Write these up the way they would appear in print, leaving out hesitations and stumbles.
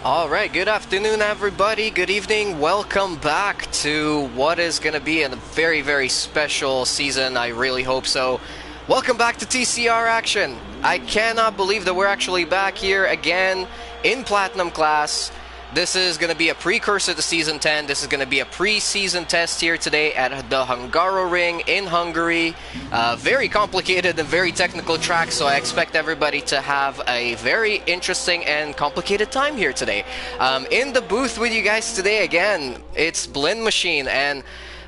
All right, good afternoon, everybody. Good evening. Welcome back to what is going to be a very, very special season. I really hope so. Welcome back to TCR action. I cannot believe that we're actually back here again in Platinum class. This is going to be a precursor to Season 10. This is going to be a pre-season test here today at the Hungaroring in Hungary. Very complicated and very technical track, so I expect everybody to have a very interesting and complicated time here today. In the booth with you guys today again, it's BLIN-MACHINE, and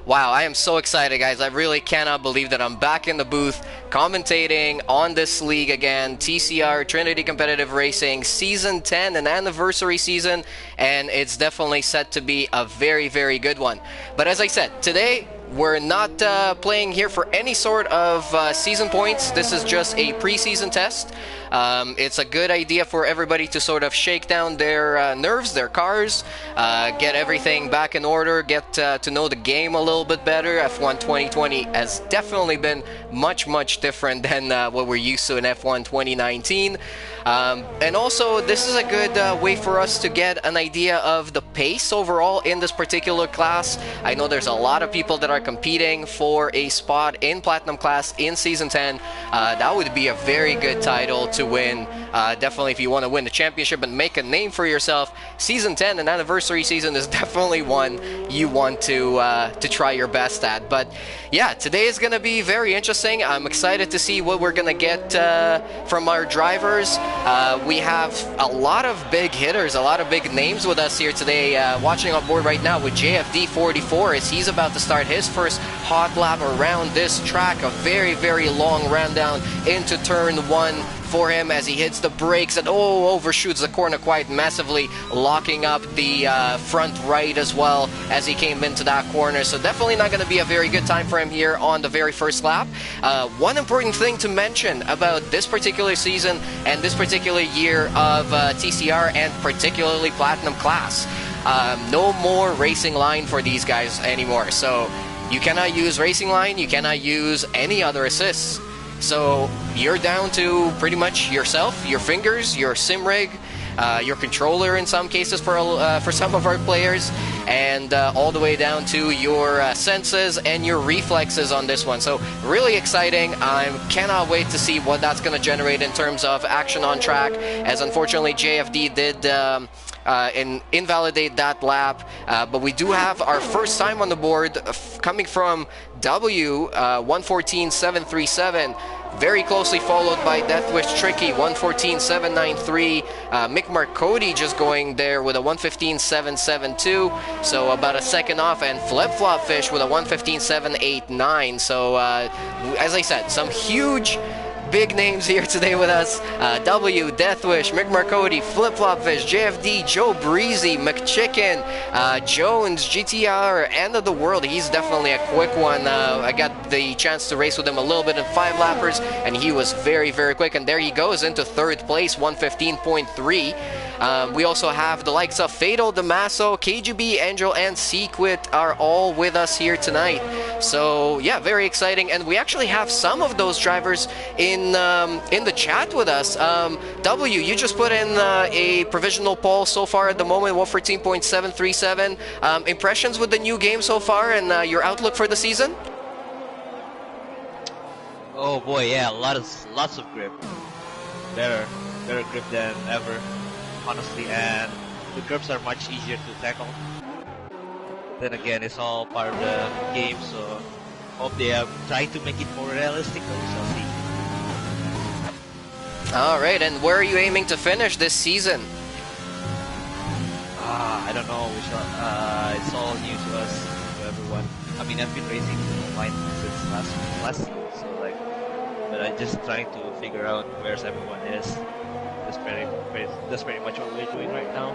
wow, I am so excited, guys. I really cannot believe that I'm back in the booth commentating on this league again. TCR, Trinity Competitive Racing, Season 10, an anniversary season, and it's definitely set to be a very, very good one. But as I said, today, we're not playing here for any sort of season points. This is just a preseason test. It's a good idea for everybody to sort of shake down their nerves, their cars, get everything back in order, get to know the game a little bit better. F1 2020 has definitely been much, much different than what we're used to in F1 2019. And also, this is a good way for us to get an idea of the pace overall in this particular class. I know there's a lot of people that are competing for a spot in Platinum class in Season 10. That would be a very good title to win. Definitely, if you want to win the championship and make a name for yourself, Season 10, an anniversary season, is definitely one you want to try your best at. But yeah, today is going to be very interesting. I'm excited to see what we're going to get from our drivers. We have a lot of big hitters, a lot of big names with us here today. Watching on board right now with JFD44 as he's about to start his first hot lap around this track. A very, very long rundown into turn 1 for him as he hits the brakes and overshoots the corner quite massively, locking up the front right as well as he came into that corner. So definitely not going to be a very good time for him here on the very first lap. One important thing to mention about this particular season and this particular year of TCR and particularly Platinum class, no more racing line for these guys anymore. So you cannot use racing line, you cannot use any other assists. So you're down to pretty much yourself, your fingers, your sim rig, your controller in some cases for some of our players, and all the way down to your senses and your reflexes on this one. So really exciting. I cannot wait to see what that's going to generate in terms of action on track, as unfortunately JFD did invalidate that lap, but we do have our first time on the board coming from W 114.737, very closely followed by Deathwish Tricky 114.793, Mick Marcotti just going there with a 115.772, so about a second off, and Flip Flop Fish with a 115.789. So as I said, some huge big names here today with us. W, Deathwish, Mick Marcotti, Flip Flop Fish, JFD, Joe Breezy, McChicken, Jones, GTR, End of the World. He's definitely a quick one. I got the chance to race with him a little bit in 5 lappers, and he was very, very quick. And there he goes into 3rd place, 115.3. We also have the likes of Fatal, Damaso, KGB, Angel, and Sequit are all with us here tonight. So yeah, very exciting. And we actually have some of those drivers in the chat with us. W, you just put in a provisional poll so far at the moment, 114.737. Impressions with the new game so far and your outlook for the season? Oh boy, yeah, lots of grip. Better grip than ever, honestly, and the grips are much easier to tackle. Then again, it's all part of the game, so hope they are trying to make it more realistic. We shall see. Alright, and where are you aiming to finish this season? I don't know. We shall, it's all new to us, to everyone. I mean, I've been racing online since last season, so like, but I'm just trying to figure out where's everyone is. That's pretty much what we're doing right now.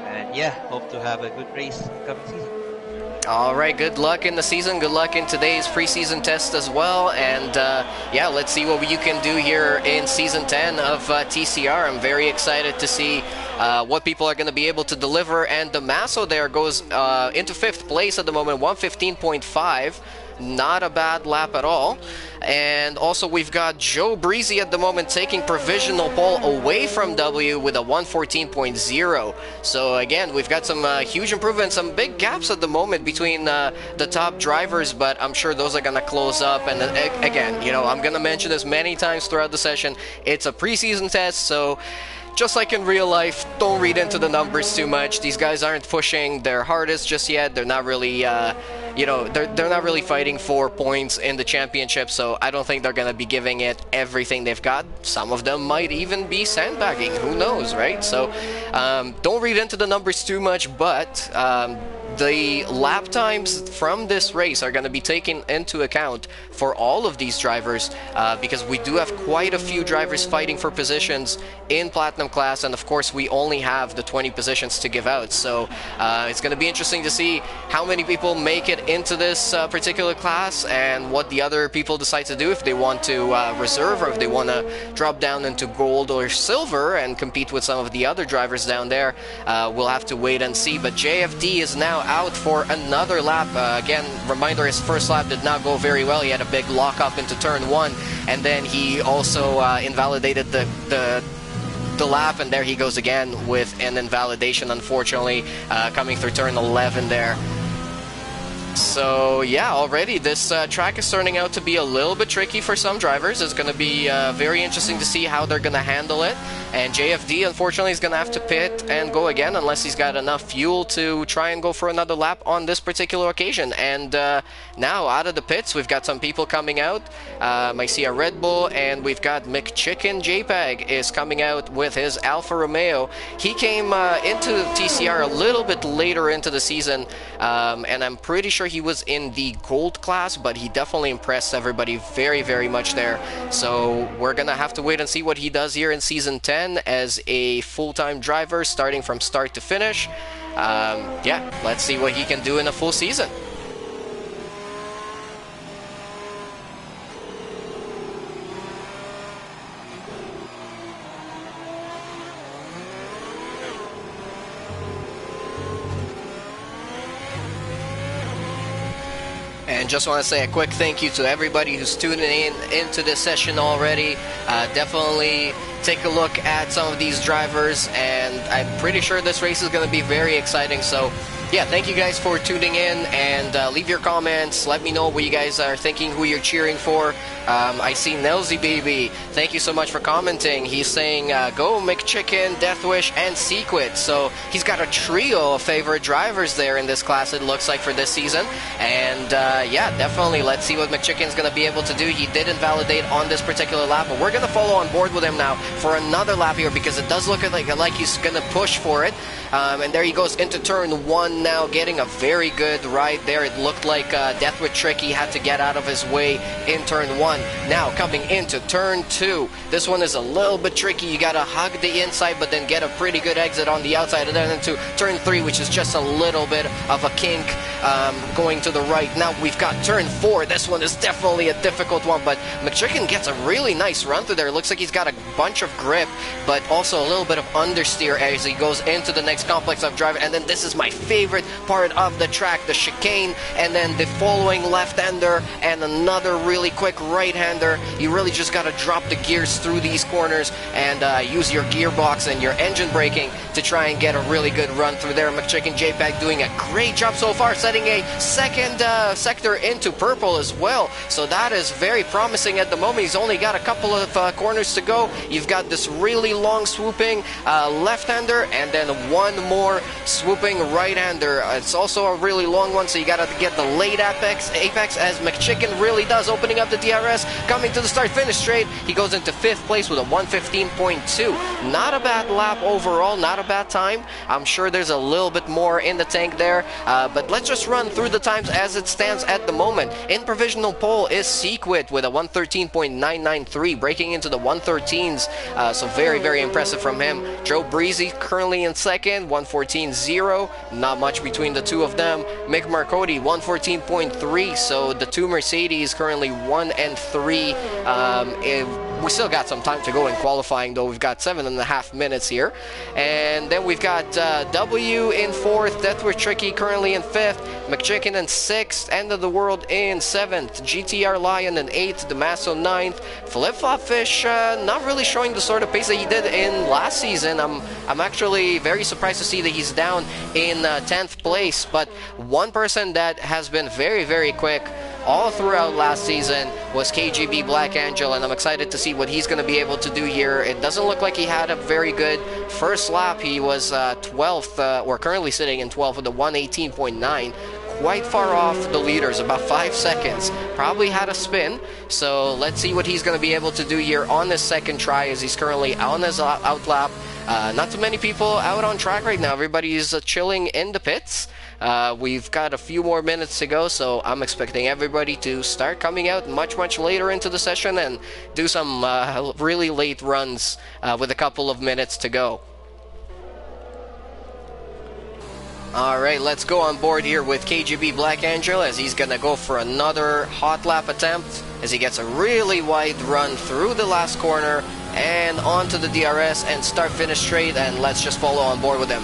And yeah, hope to have a good race coming season. Alright, good luck in the season, good luck in today's preseason test as well, and yeah, let's see what you can do here in Season 10 of TCR. I'm very excited to see what people are going to be able to deliver, and Damaso there goes into 5th place at the moment, 115.5. not a bad lap at all. And also we've got Joe Breezy at the moment taking provisional pole away from W with a 114.0. So again, we've got some huge improvements, some big gaps at the moment between the top drivers, but I'm sure those are going to close up. And again, you know, I'm going to mention this many times throughout the session. It's a preseason test, so just like in real life, don't read into the numbers too much. These guys aren't pushing their hardest just yet. They're not really, you know, they're not really fighting for points in the championship, so I don't think they're going to be giving it everything they've got. Some of them might even be sandbagging. Who knows, right? So don't read into the numbers too much, but the lap times from this race are going to be taken into account for all of these drivers because we do have quite a few drivers fighting for positions in Platinum class, and of course we only have the 20 positions to give out. So it's going to be interesting to see how many people make it into this particular class and what the other people decide to do, if they want to reserve or if they want to drop down into gold or silver and compete with some of the other drivers down there. We'll have to wait and see, but JFD is now out for another lap. Again, reminder, his first lap did not go very well. He had a big lock up into turn 1, and then he also invalidated the lap, and there he goes again with an invalidation, unfortunately, coming through turn 11 there. So yeah, already this track is turning out to be a little bit tricky for some drivers. It's going to be very interesting to see how they're going to handle it. And JFD, unfortunately, is going to have to pit and go again unless he's got enough fuel to try and go for another lap on this particular occasion. And now, out of the pits, we've got some people coming out. I see a Red Bull, and we've got McChicken JPEG is coming out with his Alfa Romeo. He came into TCR a little bit later into the season, and I'm pretty sure he was in the gold class, but he definitely impressed everybody very, very much there. So we're gonna have to wait and see what he does here in season 10 as a full-time driver, starting from start to finish. Yeah, let's see what he can do in a full season. And just want to say a quick thank you to everybody who's tuning in into this session already. Definitely take a look at some of these drivers, and I'm pretty sure this race is going to be very exciting. So yeah, thank you guys for tuning in, and leave your comments. Let me know what you guys are thinking, who you're cheering for. I see Nelsy Baby. Thank you so much for commenting. He's saying go McChicken, Deathwish, and Sequit. So he's got a trio of favorite drivers there in this class, it looks like, for this season. And yeah, definitely let's see what McChicken's going to be able to do. He did invalidate on this particular lap, but we're going to follow on board with him now for another lap here because it does look like he's going to push for it. And there he goes into turn 1 now, getting a very good ride there. It looked like Deathwish Tricky had to get out of his way in turn 1. Now coming into turn 2. This one is a little bit tricky. You gotta hug the inside, but then get a pretty good exit on the outside. And then into turn 3, which is just a little bit of a kink going to the right. Now we've got turn 4. This one is definitely a difficult one, but McChicken gets a really nice run through there. It looks like he's got a bunch of grip, but also a little bit of understeer as he goes into the next complex of driving. And then this is my favorite part of the track, the chicane, and then the following left-hander and another really quick right-hander. You really just got to drop the gears through these corners and use your gearbox and your engine braking to try and get a really good run through there. McChicken JPEG doing a great job so far, setting a second sector into purple as well. So that is very promising at the moment. He's only got a couple of corners to go. You've got this really long swooping left-hander and then one more swooping right-hander. It's also a really long one, so you got to get the late apex as McChicken really does, opening up the DRS, coming to the start-finish straight. He goes into 5th place with a 1:15.2. Not a bad lap overall, not a bad time. I'm sure there's a little bit more in the tank there, but let's just run through the times as it stands at the moment. In provisional pole is Sequit with a 1:13.993, breaking into the 1:13s, so very, very impressive from him. Joe Breezy currently in second, 1:14.0, not much between the two of them. Mick Marcotti, 1:14.3, so the two Mercedes currently 1 and 3. We still got some time to go in qualifying, though. We've got 7.5 minutes here. And then we've got W in 4th, Death Wish Tricky currently in 5th, McChicken in 6th, End of the World in 7th, GTR Lion in 8th, Damaso 9th, Flip Flop Fish not really showing the sort of pace that he did in last season. I'm actually very surprised to see that he's down in 10th place, but one person that has been very, very quick all throughout last season was KGB Black Angel, and I'm excited to see what he's going to be able to do here. It doesn't look like he had a very good first lap. He was 12th, or currently sitting in 12th with a 118.9. Quite far off the leaders, about 5 seconds. Probably had a spin, so let's see what he's going to be able to do here on this second try, as he's currently on his out lap. Not too many people out on track right now. Everybody's chilling in the pits. We've got a few more minutes to go, so I'm expecting everybody to start coming out much later into the session and do some really late runs with a couple of minutes to go. Alright, let's go on board here with KGB Black Angel, as he's gonna go for another hot lap attempt, as he gets a really wide run through the last corner and onto the DRS and start finish straight, and let's just follow on board with him.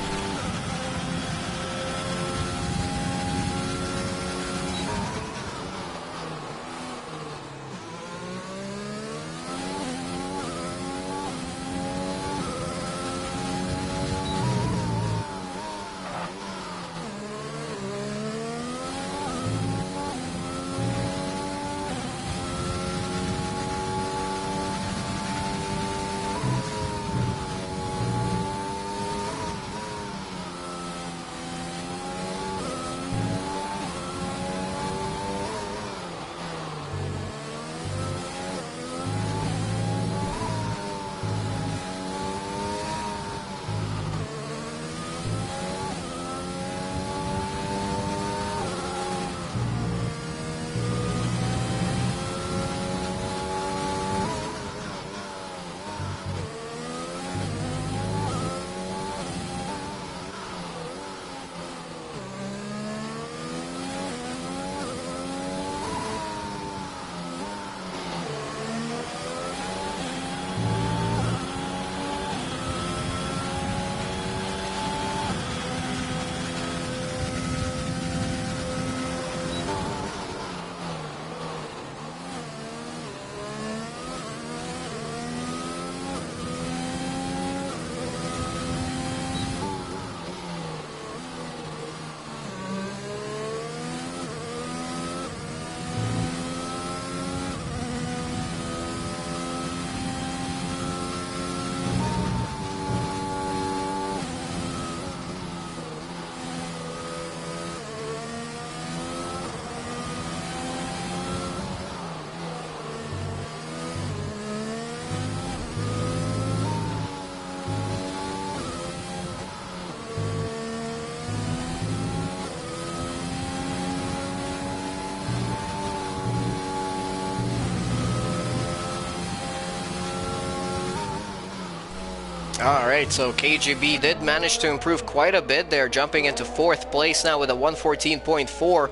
Alright, so KGB did manage to improve quite a bit. They're jumping into 4th place now with a 114.4.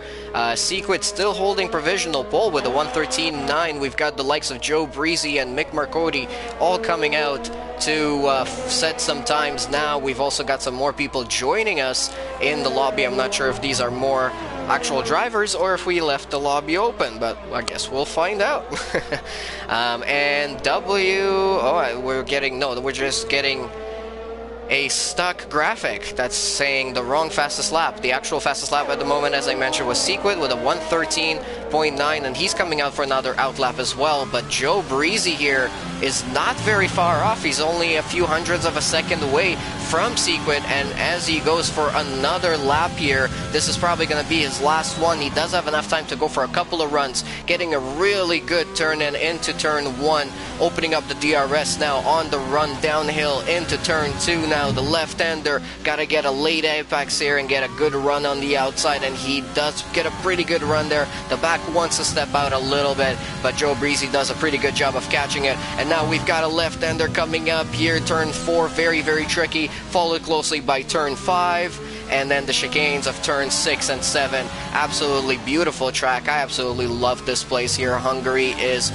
Sequid still holding provisional pole with a 113.9. We've got the likes of Joe Breezy and Mick Marcotti all coming out to set some times now. We've also got some more people joining us in the lobby. I'm not sure if these are more actual drivers or if we left the lobby open, but I guess we'll find out. And W, oh, we're just getting a stuck graphic that's saying the wrong fastest lap. The actual fastest lap at the moment, as I mentioned, was Sequid with a 113.9, and he's coming out for another out lap as well. But Joe Breezy here is not very far off. He's only a few hundredths of a second away from Sequid, and as he goes for another lap here, this is probably going to be his last one. He does have enough time to go for a couple of runs, getting a really good turn in into turn 1, opening up the DRS now on the run downhill into turn 2 now. The left-hander got to get a late apex here and get a good run on the outside, and he does get a pretty good run there. The back wants to step out a little bit, but Joe Breezy does a pretty good job of catching it. And now we've got a left-hander coming up here, turn 4, very, very tricky, followed closely by turn 5. and then the chicanes of turns 6 and 7. Absolutely beautiful track. I absolutely love this place here. Hungary is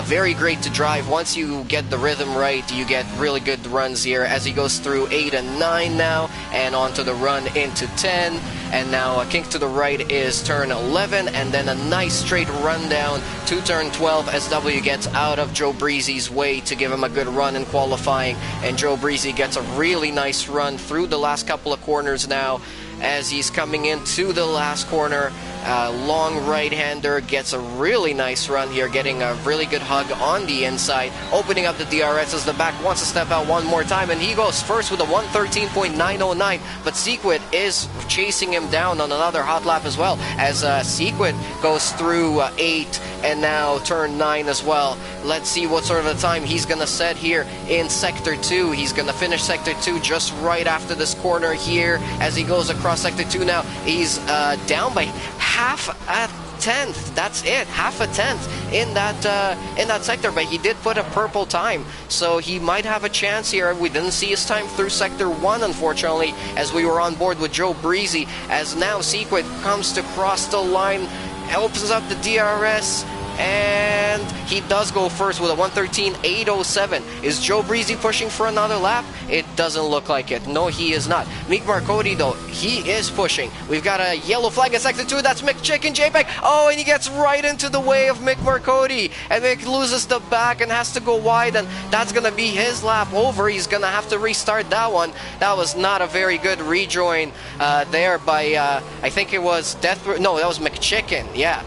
very great to drive. Once you get the rhythm right, you get really good runs here as he goes through 8 and 9 now, and onto the run into 10. And now a kink to the right is turn 11, and then a nice straight run down to turn 12 as W gets out of Joe Breezy's way to give him a good run in qualifying. And Joe Breezy gets a really nice run through the last couple of corners now as he's coming into the last corner. Long right-hander gets a really nice run here, getting a really good hug on the inside, opening up the DRS as the back wants to step out one more time, and he goes first with a 113.909, but Sequit is chasing him down on another hot lap as well, as Sequit goes through 8 and now turn 9 as well. Let's see what sort of a time he's going to set here in Sector 2. He's going to finish Sector 2 just right after this corner here as he goes across Sector 2 now. He's down by half a tenth. That's it, half a tenth in that sector, but he did put a purple time, so he might have a chance here. We didn't see his time through Sector 1, unfortunately, as we were on board with Joe Breezy, as now Sequit comes to cross the line, opens up the DRS, and he does go first with a 113.807. Is Joe Breezy pushing for another lap? It doesn't look like it. No, he is not. Mick Marcotti, though, he is pushing. We've got a yellow flag in Sector 2. That's Mick Chicken JPEG. Oh, and he gets right into the way of Mick Marcotti. And Mick loses the back and has to go wide, and that's going to be his lap over. He's going to have to restart that one. That was not a very good rejoin there by, I think it was No, that was Mick Chicken. Yeah.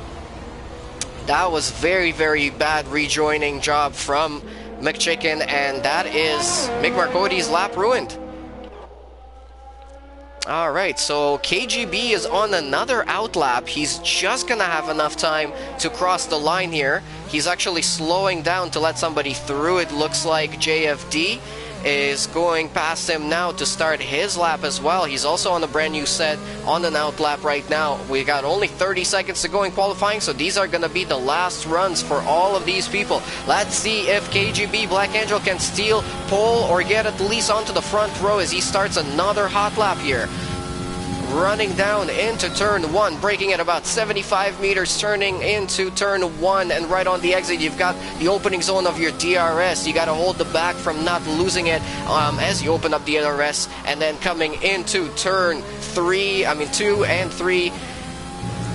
That was very, very bad rejoining job from McChicken, and that is Mick Marcotti's lap ruined. Alright, so KGB is on another outlap. He's just gonna have enough time to cross the line here. He's actually slowing down to let somebody through. It looks like JFD is going past him now to start his lap as well. He's also on a brand new set on an out lap right now. We got only 30 seconds to go in qualifying, so these are going to be the last runs for all of these people. Let's see if KGB Black Angel can steal pole or get at least onto the front row as he starts another hot lap here. Running down into turn 1, braking at about 75 meters, turning into turn 1, and right on the exit you've got the opening zone of your DRS. You got to hold the back from not losing it as you open up the DRS, and then coming into turn 2 and 3.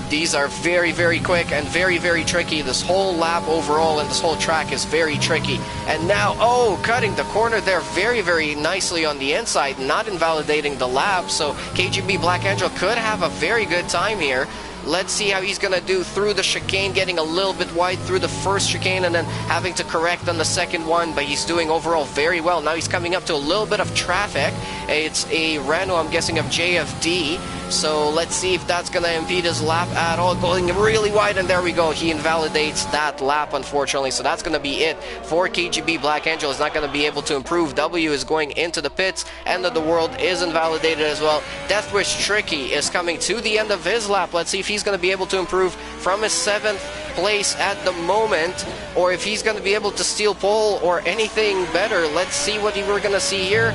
These are very, very quick and very, very tricky. This whole lap overall and this whole track is very tricky. And now, oh, cutting the corner there very, very nicely on the inside, not invalidating the lap. So KGB Black Angel could have a very good time here. Let's see how he's going to do through the chicane, getting a little bit wide through the first chicane and then having to correct on the second one, but he's doing overall very well. Now he's coming up to a little bit of traffic. It's a Renault, I'm guessing, of JFD. So let's see if that's going to impede his lap at all. Going really wide, and there we go. He invalidates that lap, unfortunately. So that's going to be it for KGB Black Angel. Is not going to be able to improve. W is going into the pits. End of the world is invalidated as well. Deathwish Tricky is coming to the end of his lap. Let's see if he's going to be able to improve from his 7th place at the moment, or if he's going to be able to steal pole or anything better. Let's see what we're going to see here.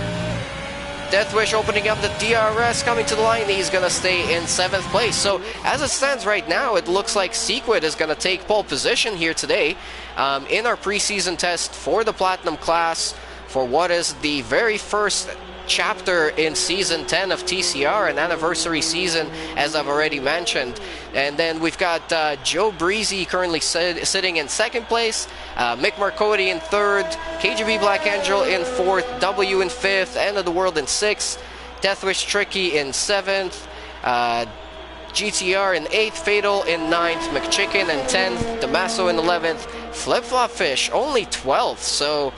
Deathwish opening up the DRS, coming to the line. He's going to stay in 7th place. So as it stands right now, it looks like Sequit is going to take pole position here today in our preseason test for the Platinum class for what is the very first chapter in Season 10 of TCR, an anniversary season, as I've already mentioned. And then we've got Joe Breezy currently sitting in 2nd place, Mick Marcotti in 3rd, KGB Black Angel in 4th, W in 5th, End of the World in 6th, Deathwish Tricky in 7th, GTR in 8th, Fatal in 9th, McChicken in 10th, Damaso in 11th, Flip Flop Fish only 12th. So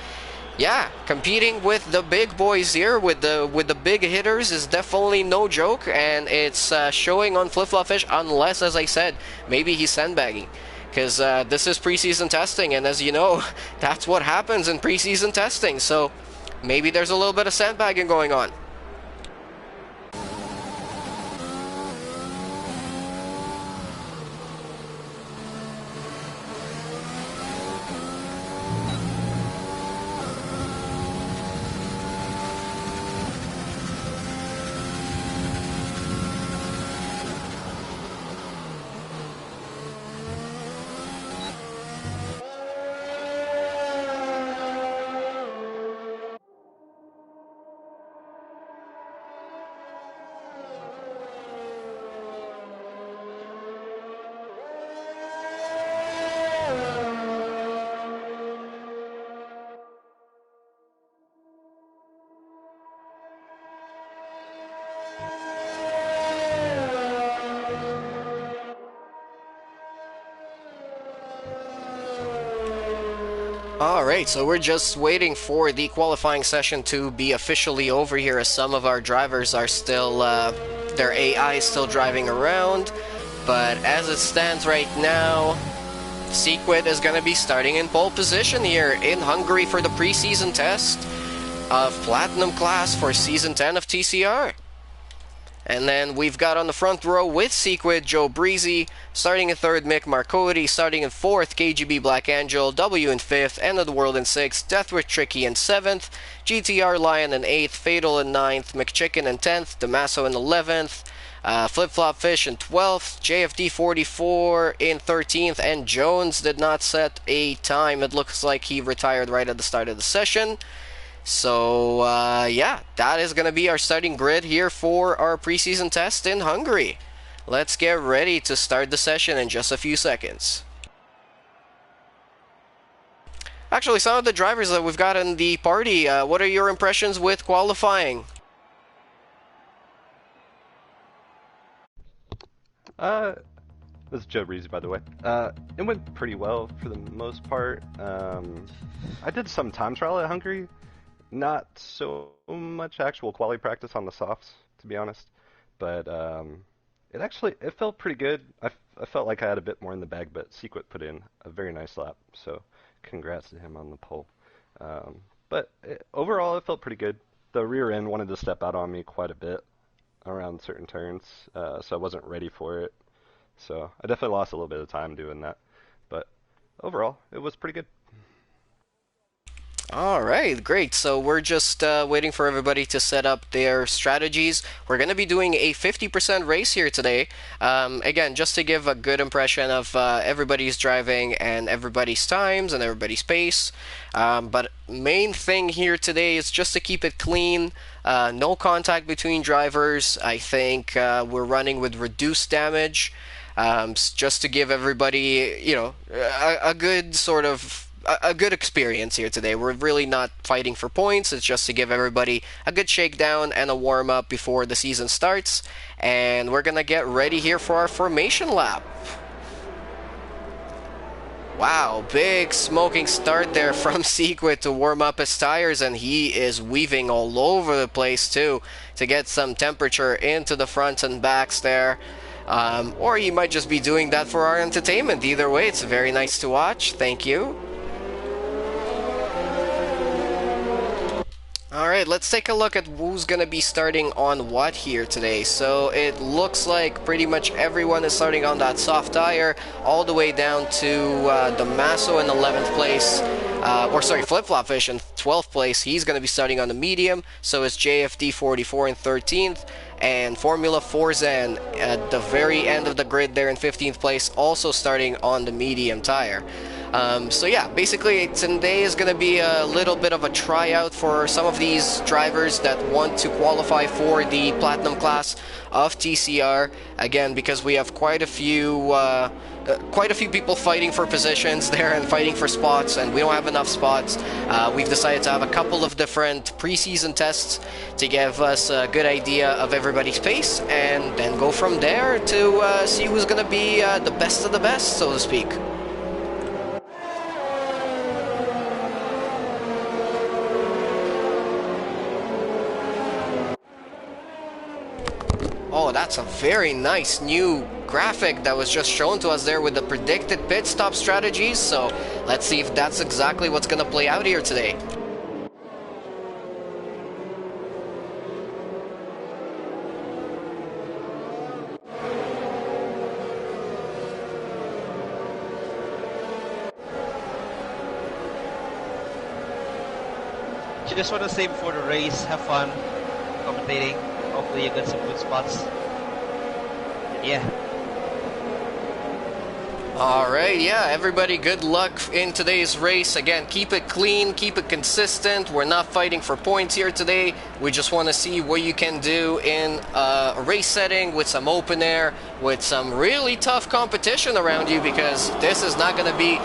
yeah, competing with the big boys here, with the big hitters, is definitely no joke, and it's showing on Flip Flop Fish, unless, as I said, maybe he's sandbagging. Because this is preseason testing, and as you know, that's what happens in preseason testing, so maybe there's a little bit of sandbagging going on. Alright, so we're just waiting for the qualifying session to be officially over here, as some of our drivers are still, their AI is still driving around. But as it stands right now, Sequit is going to be starting in pole position here in Hungary for the preseason test of Platinum class for Season 10 of TCR. And then we've got on the front row with Sequit, Joe Breezy, starting in third, Mick Marcotti, starting in fourth, KGB Black Angel, W in fifth, End of the World in sixth, Deathwish Tricky in seventh, GTR Lion in eighth, Fatal in ninth, McChicken in 10th, Damaso in 11th, Flip Flop Fish in 12th, JFD 44 in 13th, and Jones did not set a time. It looks like he retired right at the start of the session. So, yeah, that is going to be our starting grid here for our preseason test in Hungary. Let's get ready to start the session in just a few seconds. Actually, some of the drivers that we've got in the party, what are your impressions with qualifying? This is Joe Breezy, by the way. It went pretty well for the most part. I did some time trial at Hungary. Not so much actual quality practice on the softs, to be honest. But it felt pretty good. I felt like I had a bit more in the bag, but Sequit put in a very nice lap. So congrats to him on the pole. Overall, it felt pretty good. The rear end wanted to step out on me quite a bit around certain turns, so I wasn't ready for it. So I definitely lost a little bit of time doing that. But overall, it was pretty good. Alright, great. So we're just waiting for everybody to set up their strategies. We're going to be doing a 50% race here today. Again, just to give a good impression of everybody's driving and everybody's times and everybody's pace. But main thing here today is just to keep it clean. No contact between drivers. I think we're running with reduced damage. Just to give everybody, you know, a good sort of a good experience here today. We're really not fighting for points. It's just to give everybody a good shakedown and a warm-up before the season starts. And we're gonna get ready here for our formation lap. Wow, big smoking start there from Sequit to warm up his tires, and he is weaving all over the place too to get some temperature into the fronts and backs there. Or he might just be doing that for our entertainment. Either way, it's very nice to watch. Thank you. Alright, let's take a look at who's going to be starting on what here today. So it looks like pretty much everyone is starting on that soft tire, all the way down to Damaso in 11th place. Flip Flop Fish in 12th place. He's going to be starting on the medium. So is JFD 44 in 13th. And Formula 4 Zen at the very end of the grid there in 15th place, also starting on the medium tire. So yeah, basically today is going to be a little bit of a tryout for some of these drivers that want to qualify for the Platinum class of TCR. Again, because we have quite a few people fighting for positions there and fighting for spots, and we don't have enough spots. We've decided to have a couple of different preseason tests to give us a good idea of everybody's pace, and then go from there to see who's going to be the best of the best, so to speak. Oh, that's a very nice new graphic that was just shown to us there with the predicted pit stop strategies. So let's see if that's exactly what's going to play out here today. Just want to say before the race, have fun commentating. Hopefully you get some good spots. Yeah. Alright, yeah, everybody good luck in today's race. Again, keep it clean, keep it consistent. We're not fighting for points here today. We just want to see what you can do in a race setting with some open air, with some really tough competition around you, because this is not going to be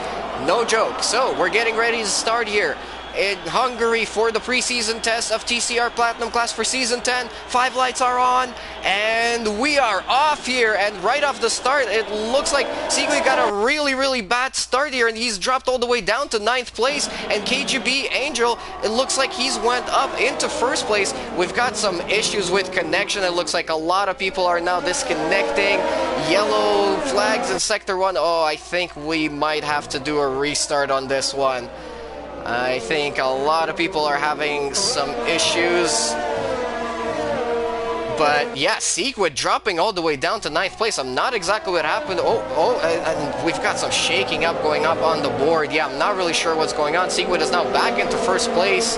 no joke. So, we're getting ready to start here. in Hungary for the preseason test of TCR Platinum class for Season 10. 5 lights are on, and we are off here. And right off the start, it looks like Sigrid got a really bad start here, and he's dropped all the way down to 9th place. And KGB Angel, it looks like he's went up into 1st place. We've got some issues with connection. It looks like a lot of people are now disconnecting. Yellow flags in Sector 1. Oh, I think we might have to do a restart on this one. I think a lot of people are having some issues. But yeah, Sequid dropping all the way down to 9th place. I'm not exactly what happened. And we've got some shaking up going up on the board. Yeah, I'm not really sure what's going on. Sequid is now back into 1st place.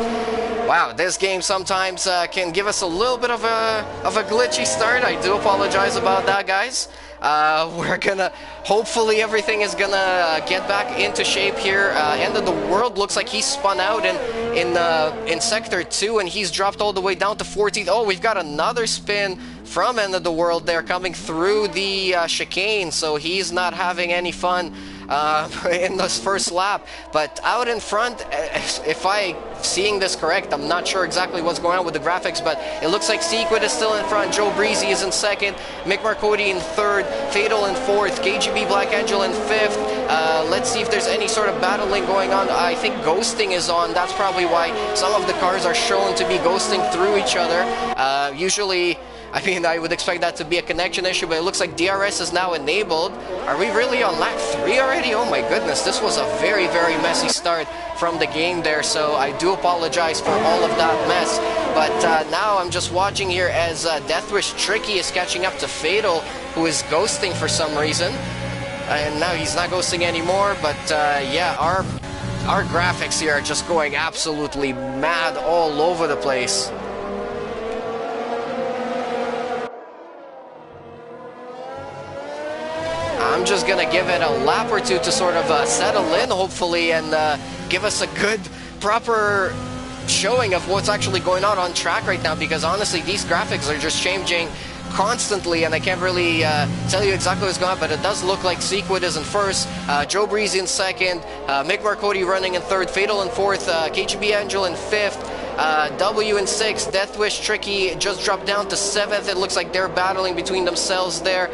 Wow, this game sometimes can give us a little bit of a glitchy start. I do apologize about that, guys. We're gonna, hopefully everything is gonna get back into shape here. End of the World looks like he spun out in Sector 2, and he's dropped all the way down to 14th. Oh, we've got another spin from End of the World there coming through the chicane, so he's not having any fun in this first lap. But out in front, if I seeing this correct, I'm not sure exactly what's going on with the graphics, but it looks like Sequid is still in front, Joe Breezy is in 2nd, Mick Marcotti in 3rd, Fatal in 4th, KGB Black Angel in 5th. Let's see if there's any sort of battling going on. I think ghosting is on. That's probably why some of the cars are shown to be ghosting through each other. Usually, I mean, I would expect that to be a connection issue, but it looks like DRS is now enabled. Are we really on lap 3 already? Oh my goodness, this was a very messy start from the game there, so I do apologize for all of that mess. But now I'm just watching here as Deathwish Tricky is catching up to Fatal, who is ghosting for some reason. And now he's not ghosting anymore, but yeah, our graphics here are just going absolutely mad all over the place. I'm just gonna give it a lap or two to sort of settle in, hopefully, and give us a good, proper showing of what's actually going on track right now, because honestly, these graphics are just changing constantly, and I can't really tell you exactly what's going on, but it does look like Sequid is in 1st, Joe Breezy in 2nd, Mick Marcotti running in 3rd, Fatal in 4th, KGB Angel in 5th, W in 6th, Deathwish Tricky just dropped down to 7th. It looks like they're battling between themselves there.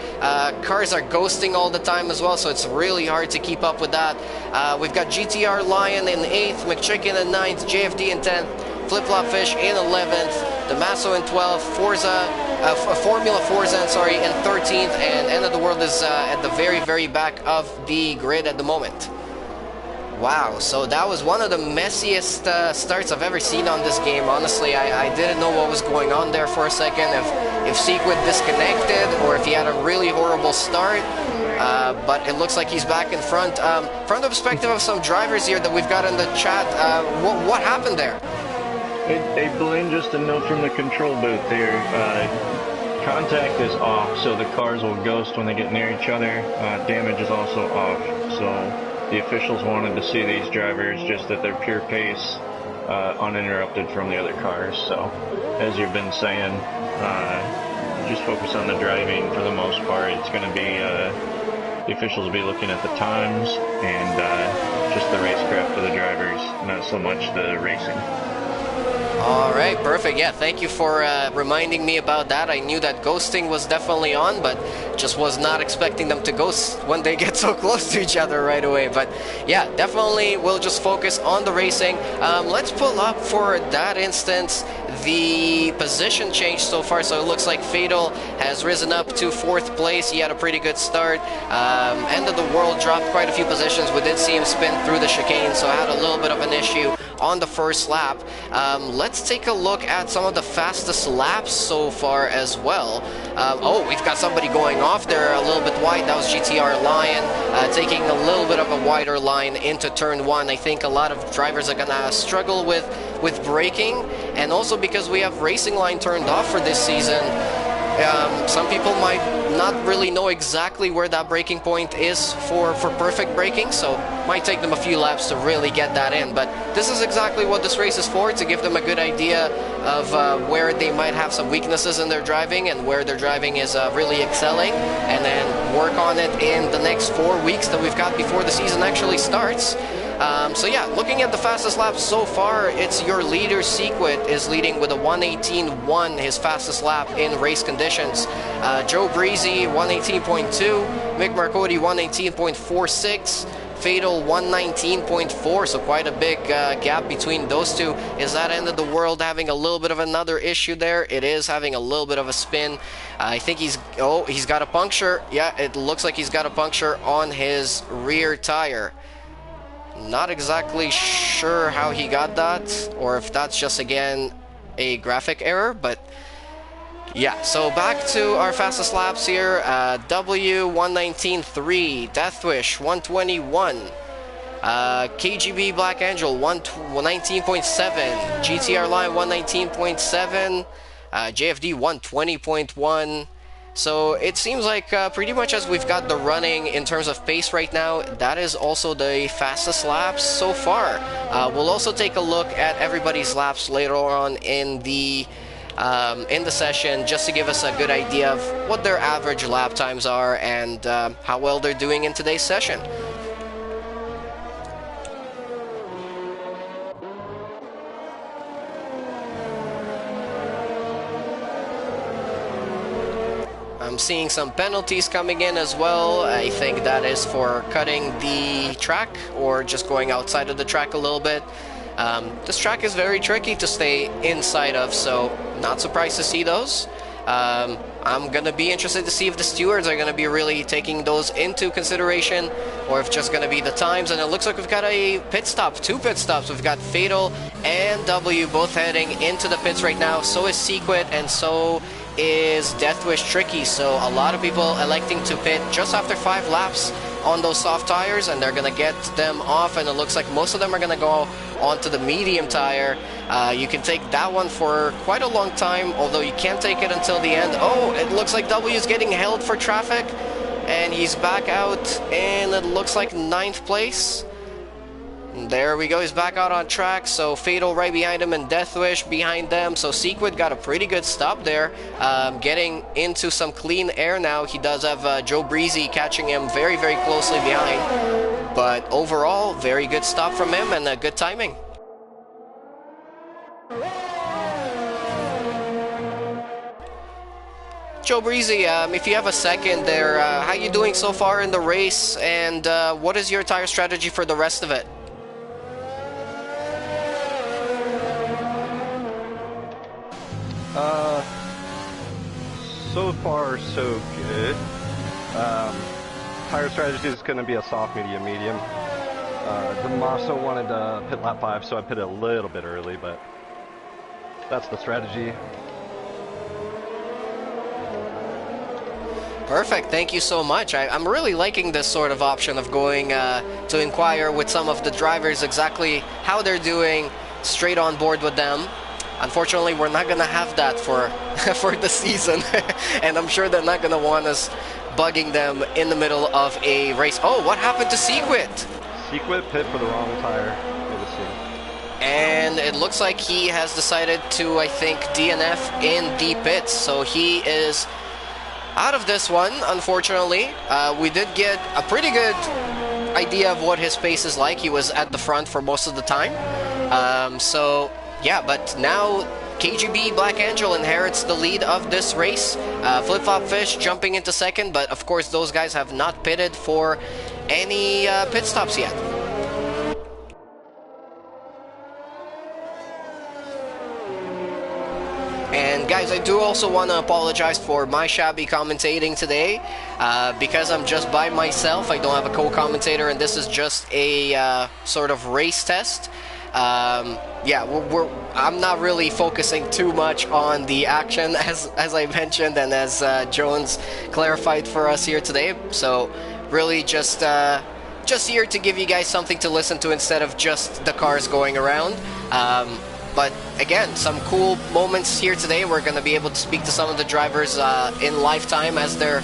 Cars are ghosting all the time as well, so it's really hard to keep up with that. We've got GTR Lion in 8th, McChicken in 9th, JFD in 10th, Flip Flop Fish in 11th, Damaso in 12th, Formula Forza, sorry, in 13th, and End of the World is at the very back of the grid at the moment. Wow, so that was one of the messiest starts I've ever seen on this game. Honestly, I didn't know what was going on there for a second, if Sequid disconnected or if he had a really horrible start. But it looks like he's back in front. From the perspective of some drivers here that we've got in the chat, what happened there? Hey, BLIN, just a note from the control booth here. Contact is off, so the cars will ghost when they get near each other. Damage is also off, so the officials wanted to see these drivers just at their pure pace, uninterrupted from the other cars. So, as you've been saying, just focus on the driving for the most part. It's going to be, the officials will be looking at the times and just the racecraft of the drivers, not so much the racing. Alright, perfect. Yeah, thank you for reminding me about that. I knew that ghosting was definitely on, but just was not expecting them to ghost when they get so close to each other right away. But yeah, definitely we'll just focus on the racing. Let's pull up for that instance the position change so far. So it looks like Fatal has risen up to 4th place. He had a pretty good start. End of the World dropped quite a few positions. We did see him spin through the chicane, so had a little bit of an issue on the first lap. Let's take a look at some of the fastest laps so far as well. Oh, we've got somebody going off there a little bit wide. That was GTR Lion taking a little bit of a wider line into turn 1. I think a lot of drivers are gonna struggle with braking, and also because we have racing line turned off for this season, some people might not really know exactly where that braking point is for perfect braking, so might take them a few laps to really get that in. But this is exactly what this race is for, to give them a good idea of where they might have some weaknesses in their driving and where their driving is really excelling, and then work on it in the next 4 weeks that we've got before the season actually starts. So yeah, looking at the fastest laps so far, it's your leader Sequit is leading with a 1:18.1, his fastest lap in race conditions. Joe Breezy 1:18.2, Mick Marcotti 1:18.46, Fatal 1:19.4, so quite a big gap between those two. Is that End of the World having a little bit of another issue there? It is having a little bit of a spin. I think he's got a puncture. Yeah, it looks like he's got a puncture on his rear tire. Not exactly sure how he got that, or if that's just again a graphic error, but yeah. So back to our fastest laps here. W 1:19.3, Deathwish 1:21, KGB Black Angel 1:19.7, GTR Line 1:19.7, JFD 1:20.1. So it seems like pretty much as we've got the running in terms of pace right now, that is also the fastest laps so far. We'll also take a look at everybody's laps later on in the session, just to give us a good idea of what their average lap times are and how well they're doing in today's session. I'm seeing some penalties coming in as well. I think that is for cutting the track or just going outside of the track a little bit. This track is very tricky to stay inside of, so not surprised to see those. I'm going to be interested to see if the stewards are going to be really taking those into consideration, or if just going to be the times. And it looks like we've got a pit stop, 2 pit stops. We've got Fatal and W both heading into the pits right now. So is Sequit, and so is Deathwish Tricky. So a lot of people electing to pit just after 5 laps on those soft tires, and they're going to get them off, and it looks like most of them are going to go onto the medium tire. You can take that one for quite a long time, although you can't take it until the end. Oh, it looks like W is getting held for traffic, and he's back out in, it looks like, 9th place. There we go, he's back out on track. So Fatal right behind him and Deathwish behind them. So Sequid got a pretty good stop there, getting into some clean air now. He does have Joe Breezy catching him very, very closely behind. But overall, very good stop from him and good timing. Joe Breezy, if you have a second there, how you doing so far in the race, and what is your tire strategy for the rest of it? So far, so good. Tire strategy is going to be a soft, medium, medium. Damaso wanted to pit lap 5, so I pitted a little bit early, but that's the strategy. Perfect, thank you so much. I'm really liking this sort of option of going to inquire with some of the drivers exactly how they're doing, straight on board with them. Unfortunately, we're not going to have that for the season, and I'm sure they're not going to want us bugging them in the middle of a race. Oh, what happened to Sequit? Sequit pit for the wrong tire. And it looks like he has decided to, I think, DNF in the pits, so he is out of this one, unfortunately. We did get a pretty good idea of what his pace is like. He was at the front for most of the time. So, yeah, but now KGB Black Angel inherits the lead of this race. Flip Flop Fish jumping into second, but of course those guys have not pitted for any pit stops yet. And guys, I do also want to apologize for my shabby commentating today, because I'm just by myself. I don't have a co-commentator, and this is just a sort of race test. Yeah, I'm not really focusing too much on the action, as I mentioned, and as Jones clarified for us here today. So really just here to give you guys something to listen to instead of just the cars going around. But again, some cool moments here today. We're going to be able to speak to some of the drivers in lifetime as they're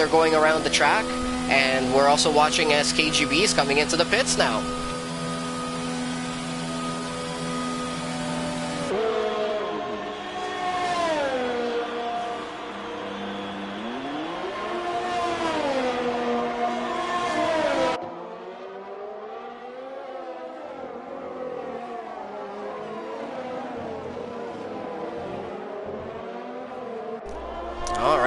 going around the track, and we're also watching as KGB is coming into the pits now.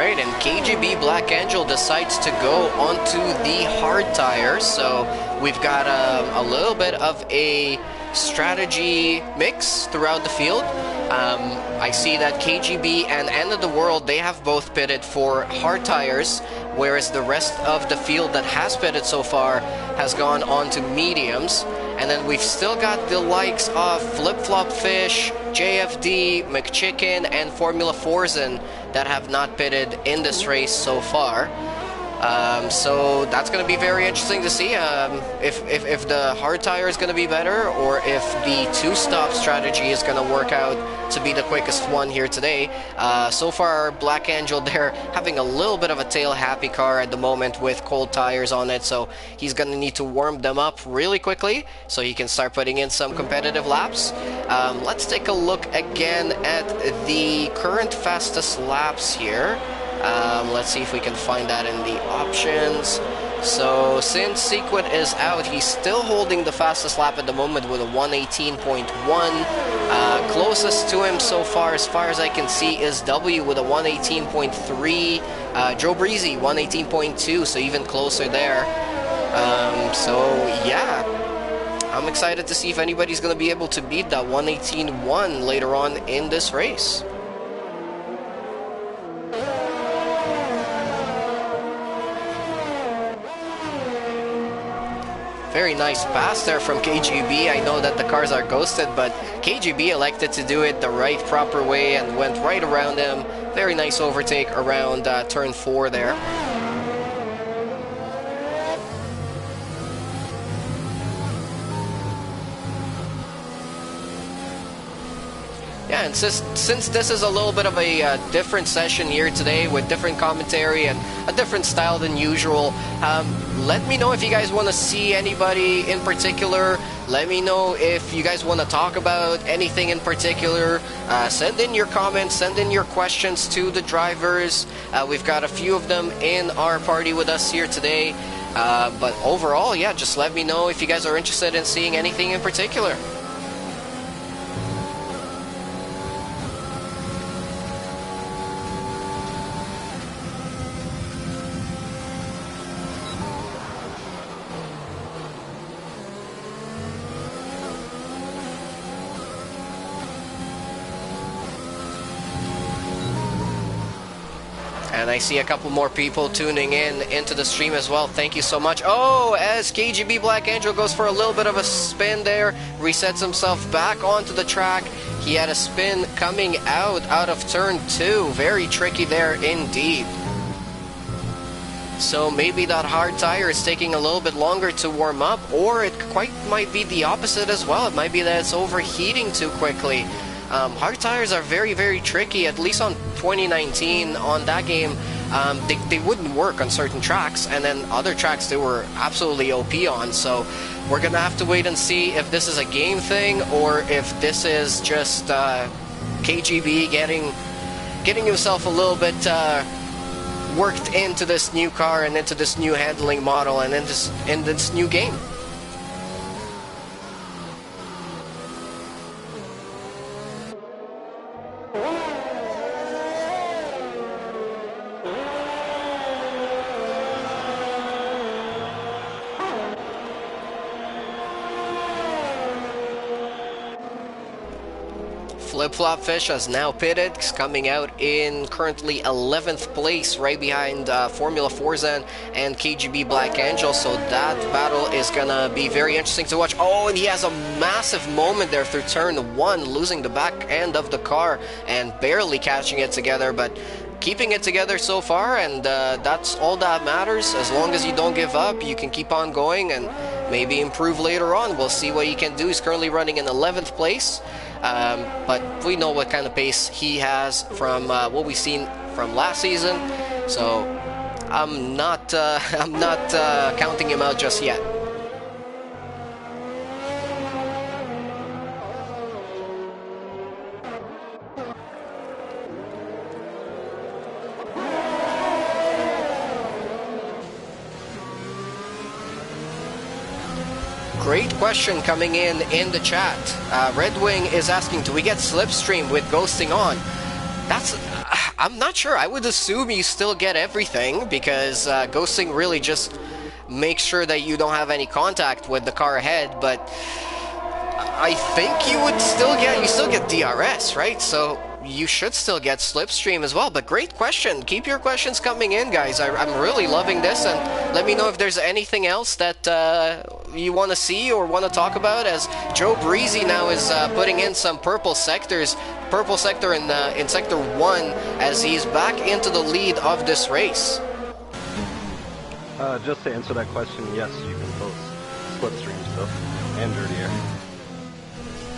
right, and KGB Black Angel decides to go onto the hard tires, so we've got a little bit of a strategy mix throughout the field. I see that KGB and End of the World, they have both pitted for hard tires, whereas the rest of the field that has pitted so far has gone on to mediums. And then we've still got the likes of Flip Flop Fish, JFD, McChicken, and Formula Forzen that have not pitted in this race so far. So that's going to be very interesting to see if the hard tire is going to be better, or if the two-stop strategy is going to work out to be the quickest one here today. So far, Black Angel, they're having a little bit of a tail-happy car at the moment with cold tires on it, so he's going to need to warm them up really quickly so he can start putting in some competitive laps. Let's take a look again at the current fastest laps here. Let's see if we can find that in the options. So since Sequit is out, he's still holding the fastest lap at the moment with a 118.1. Closest to him so far as I can see, is W with a 118.3. Joe Breezy 118.2, so even closer there. So yeah, I'm excited to see if anybody's going to be able to beat that 118.1 later on in this race. Very nice pass there from KGB. I know that the cars are ghosted, but KGB elected to do it the right, proper way and went right around him. Very nice overtake around turn 4 there. Yeah, and since this is a little bit of a different session here today with different commentary and a different style than usual, let me know if you guys want to see anybody in particular. Let me know if you guys want to talk about anything in particular. Send in your comments, send in your questions to the drivers. We've got a few of them in our party with us here today. But overall, yeah, just let me know if you guys are interested in seeing anything in particular. And I see a couple more people tuning in into the stream as well. Thank you so much. Oh, as KGB Black Angel goes for a little bit of a spin there, resets himself back onto the track. He had a spin coming out of turn 2. Very tricky there indeed. So maybe that hard tire is taking a little bit longer to warm up, or it quite might be the opposite as well. It might be that it's overheating too quickly. Hard tires are very, very tricky, at least on 2019. On that game, they wouldn't work on certain tracks, and then other tracks they were absolutely OP on. So we're gonna have to wait and see if this is a game thing, or if this is just KGB getting himself a little bit worked into this new car and into this new handling model and in this new game. Flip Flop Fish has now pitted. He's coming out in currently 11th place, right behind Formula Forzen and KGB Black Angel. So that battle is gonna be very interesting to watch. Oh, and he has a massive moment there through turn 1, losing the back end of the car and barely catching it together, but keeping it together so far, and that's all that matters. As long as you don't give up, you can keep on going and maybe improve later on. We'll see what he can do. He's currently running in 11th place. But we know what kind of pace he has from what we've seen from last season, so I'm not counting him out just yet. Great question coming in the chat. Red Wing is asking, do we get Slipstream with ghosting on? That's I'm not sure. I would assume you still get everything because ghosting really just makes sure that you don't have any contact with the car ahead, but I think you still get DRS, right? So you should still get slipstream as well. But great question. Keep your questions coming in, guys. I'm really loving this, and let me know if there's anything else that you want to see or want to talk about, as Joe Breezy now is putting in some purple sector in sector 1 as he's back into the lead of this race. Just to answer that question, yes, you can post slipstream stuff and dirty air.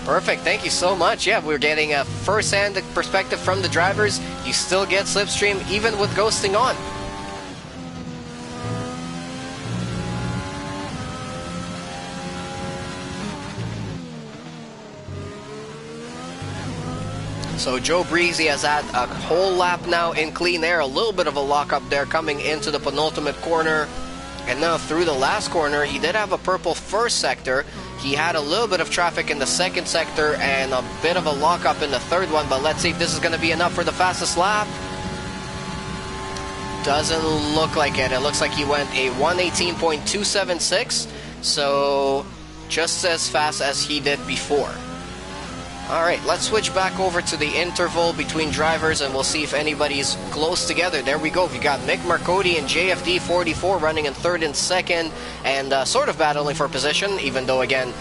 Perfect, thank you so much. Yeah, we're getting a first-hand perspective from the drivers. You still get slipstream even with ghosting on. So Joe Breezy has had a whole lap now in clean air, a little bit of a lockup there coming into the penultimate corner. And now through the last corner, he did have a purple first sector. He had a little bit of traffic in the second sector and a bit of a lockup in the third one, but let's see if this is going to be enough for the fastest lap. Doesn't look like it. It looks like he went a 1:18.276, so just as fast as he did before. Alright, let's switch back over to the interval between drivers and we'll see if anybody's close together. There we go. We got Mick Marcotti and JFD44 running in third and second and sort of battling for position, even though, again,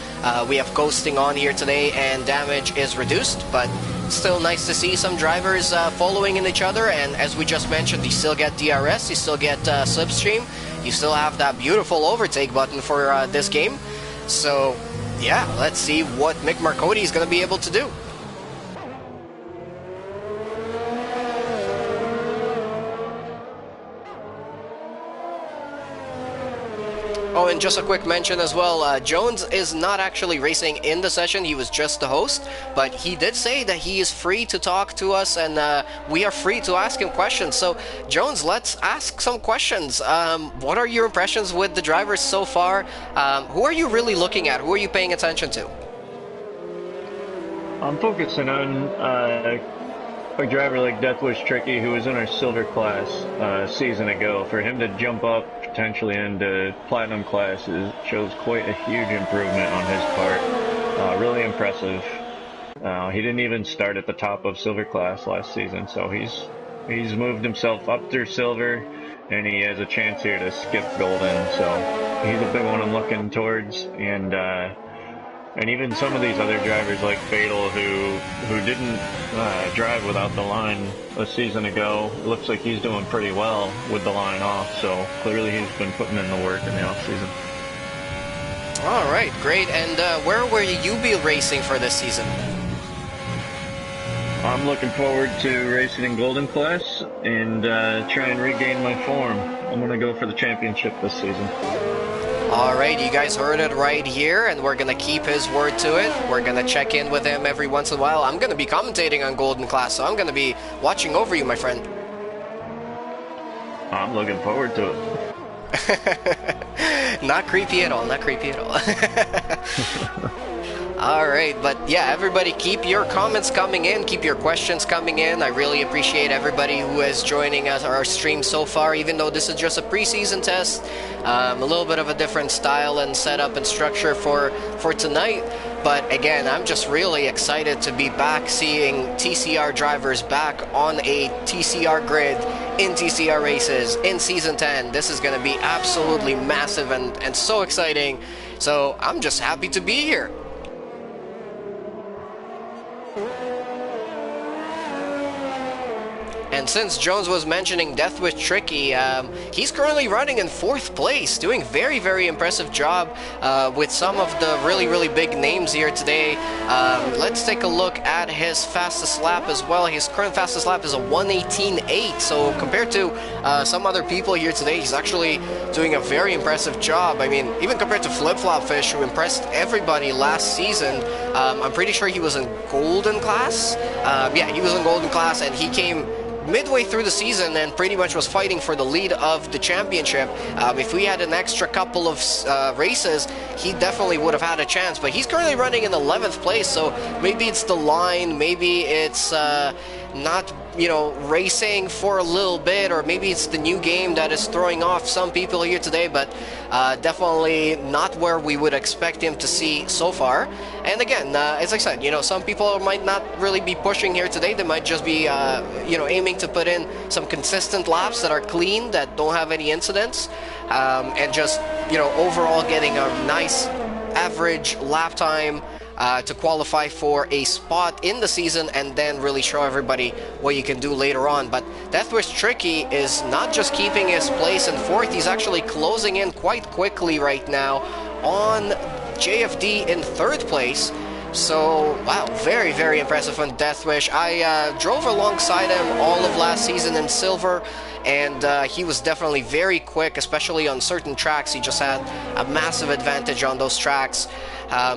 we have ghosting on here today and damage is reduced, but still nice to see some drivers following in each other. And as we just mentioned, you still get DRS, you still get slipstream, you still have that beautiful overtake button for this game. So yeah, let's see what Mick Marcotti is going to be able to do. Oh, and just a quick mention as well, Jones is not actually racing in the session, he was just the host, but he did say that he is free to talk to us and we are free to ask him questions. So, Jones, let's ask some questions. What are your impressions with the drivers so far? Who are you really looking at? Who are you paying attention to? I'm focusing on a driver like Deathwish Tricky, who was in our silver class a season ago. For him to jump up potentially into platinum classes shows quite a huge improvement on his part. Really impressive. He didn't even start at the top of silver class last season, so he's moved himself up through silver, and he has a chance here to skip golden. So he's a big one I'm looking towards, and even some of these other drivers like Fatal, who didn't drive without the line a season ago, it looks like he's doing pretty well with the line off, so clearly he's been putting in the work in the off-season. All right, great. And where will you be racing for this season? I'm looking forward to racing in Golden Class and try and regain my form. I'm going to go for the championship this season. Alright, you guys heard it right here, and we're gonna keep his word to it. We're gonna check in with him every once in a while. I'm gonna be commentating on Golden Class, so I'm gonna be watching over you, my friend. I'm looking forward to it. Not creepy at all, not creepy at all. Alright, but yeah, everybody keep your comments coming in, keep your questions coming in. I really appreciate everybody who is joining us our stream so far, even though this is just a preseason test. A little bit of a different style and setup and structure for tonight. But again, I'm just really excited to be back seeing TCR drivers back on a TCR grid in TCR races in Season 10. This is going to be absolutely massive and so exciting. So I'm just happy to be here. And since Jones was mentioning Deathwish Tricky, he's currently running in 4th place, doing very, very impressive job with some of the really, really big names here today. Let's take a look at his fastest lap as well. His current fastest lap is a 1:18.8, so compared to some other people here today, he's actually doing a very impressive job. I mean, even compared to Flip Flop Fish, who impressed everybody last season, I'm pretty sure he was in Golden Class. Yeah, he was in Golden Class, and he came midway through the season and pretty much was fighting for the lead of the championship. If we had an extra couple of races, he definitely would have had a chance, but he's currently running in 11th place, so maybe it's the line, maybe it's not, you know, racing for a little bit, or maybe it's the new game that is throwing off some people here today, but definitely not where we would expect him to see so far. And again, as I said, you know, some people might not really be pushing here today. They might just be, you know, aiming to put in some consistent laps that are clean, that don't have any incidents, and just, you know, overall getting a nice average lap time to qualify for a spot in the season, and then really show everybody what you can do later on. But Deathwish Tricky is not just keeping his place in fourth, he's actually closing in quite quickly right now on JFD in third place. So, wow, very, very impressive on Deathwish. I drove alongside him all of last season in Silver, and he was definitely very quick, especially on certain tracks. He just had a massive advantage on those tracks.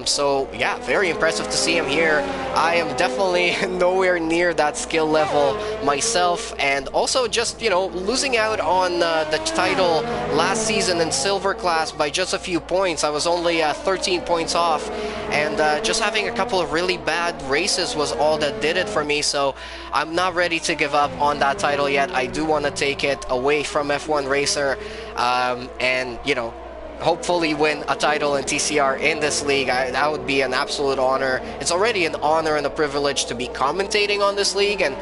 So yeah, very impressive to see him here. I am definitely nowhere near that skill level myself, and also just, you know, losing out on the title last season in Silver class by just a few points. I was only 13 points off, and just having a couple of really bad races was all that did it for me. So I'm not ready to give up on that title yet. I do want to take it away from F1 Racer, and, you know, hopefully win a title in TCR in this league. That would be an absolute honor. It's already an honor and a privilege to be commentating on this league, and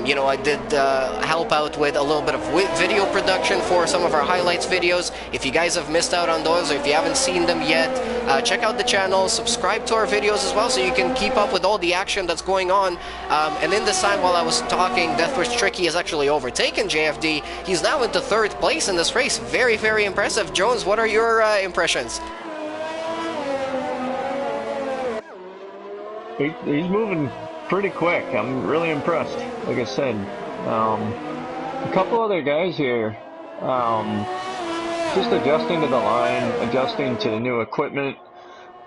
you know, I did help out with a little bit of video production for some of our highlights videos. If you guys have missed out on those, or if you haven't seen them yet, check out the channel, subscribe to our videos as well, so you can keep up with all the action that's going on. And in this time while I was talking, Deathwish Tricky has actually overtaken JFD. He's now into third place in this race. Very, very impressive. Jones, what are your impressions? He's moving pretty quick. I'm really impressed. Like I said, a couple other guys here, just adjusting to the line, adjusting to the new equipment.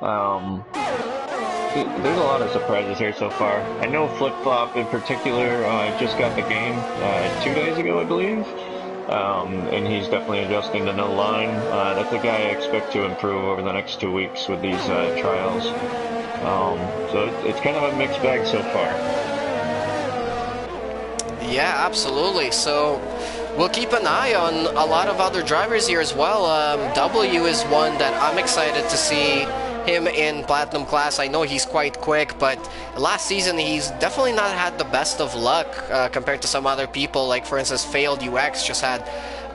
There's a lot of surprises here so far. I know Flip Flop in particular just got the game 2 days ago, I believe. And he's definitely adjusting to no line. That's a guy I expect to improve over the next 2 weeks with these trials. So it's kind of a mixed bag so far. Yeah, absolutely. So we'll keep an eye on a lot of other drivers here as well. W is one that I'm excited to see him in Platinum class. I know he's quite quick, but last season he's definitely not had the best of luck compared to some other people. Like, for instance, Failed UX just had,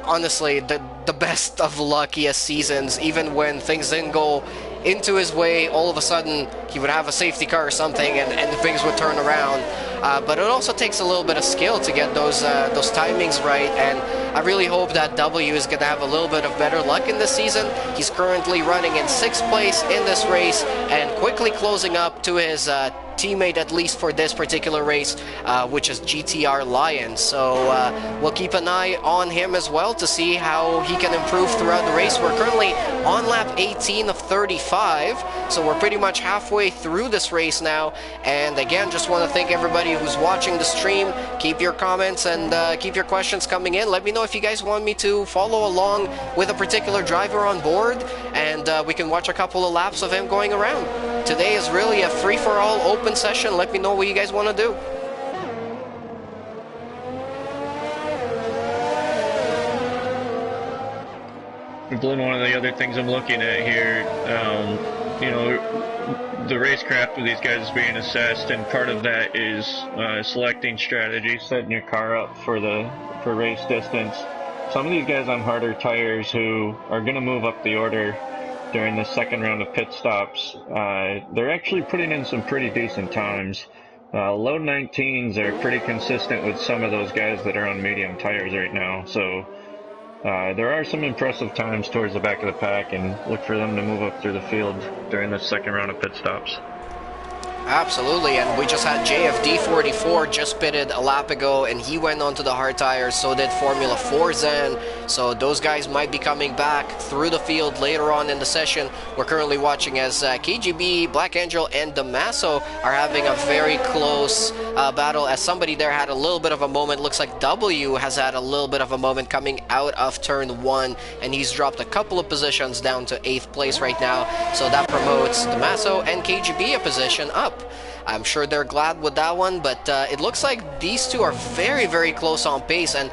honestly, the best of luckiest seasons. Even when things didn't go into his way, all of a sudden he would have a safety car or something, and things would turn around. But it also takes a little bit of skill to get those timings right, and I really hope that W is going to have a little bit of better luck in this season. He's currently running in 6th place in this race, and quickly closing up to his teammate, at least for this particular race, which is GTR Lion. So we'll keep an eye on him as well to see how he can improve throughout the race. We're currently on lap 18 of 35, so we're pretty much halfway through this race now. And again, just want to thank everybody who's watching the stream. Keep your comments and keep your questions coming in. Let me know if you guys want me to follow along with a particular driver on board, and we can watch a couple of laps of him going around. Today is really a free-for-all open session. Let me know what you guys want to do. BLIN, one of the other things I'm looking at here, you know, the racecraft with these guys is being assessed, and part of that is selecting strategy, setting your car up for race distance. Some of these guys on harder tires who are going to move up the order during the second round of pit stops, they're actually putting in some pretty decent times. Low 19s are pretty consistent with some of those guys that are on medium tires right now. So there are some impressive times towards the back of the pack, and look for them to move up through the field during the second round of pit stops. Absolutely, and we just had JFD44 just pitted a lap ago, and he went onto the hard tires. So did Formula 4 Zen. So those guys might be coming back through the field later on in the session. We're currently watching as KGB, Black Angel, and Damaso are having a very close battle, as somebody there had a little bit of a moment. Looks like W has had a little bit of a moment coming out of turn 1, and he's dropped a couple of positions down to 8th place right now. So that promotes Damaso and KGB a position up. I'm sure they're glad with that one, but it looks like these two are very, very close on pace, and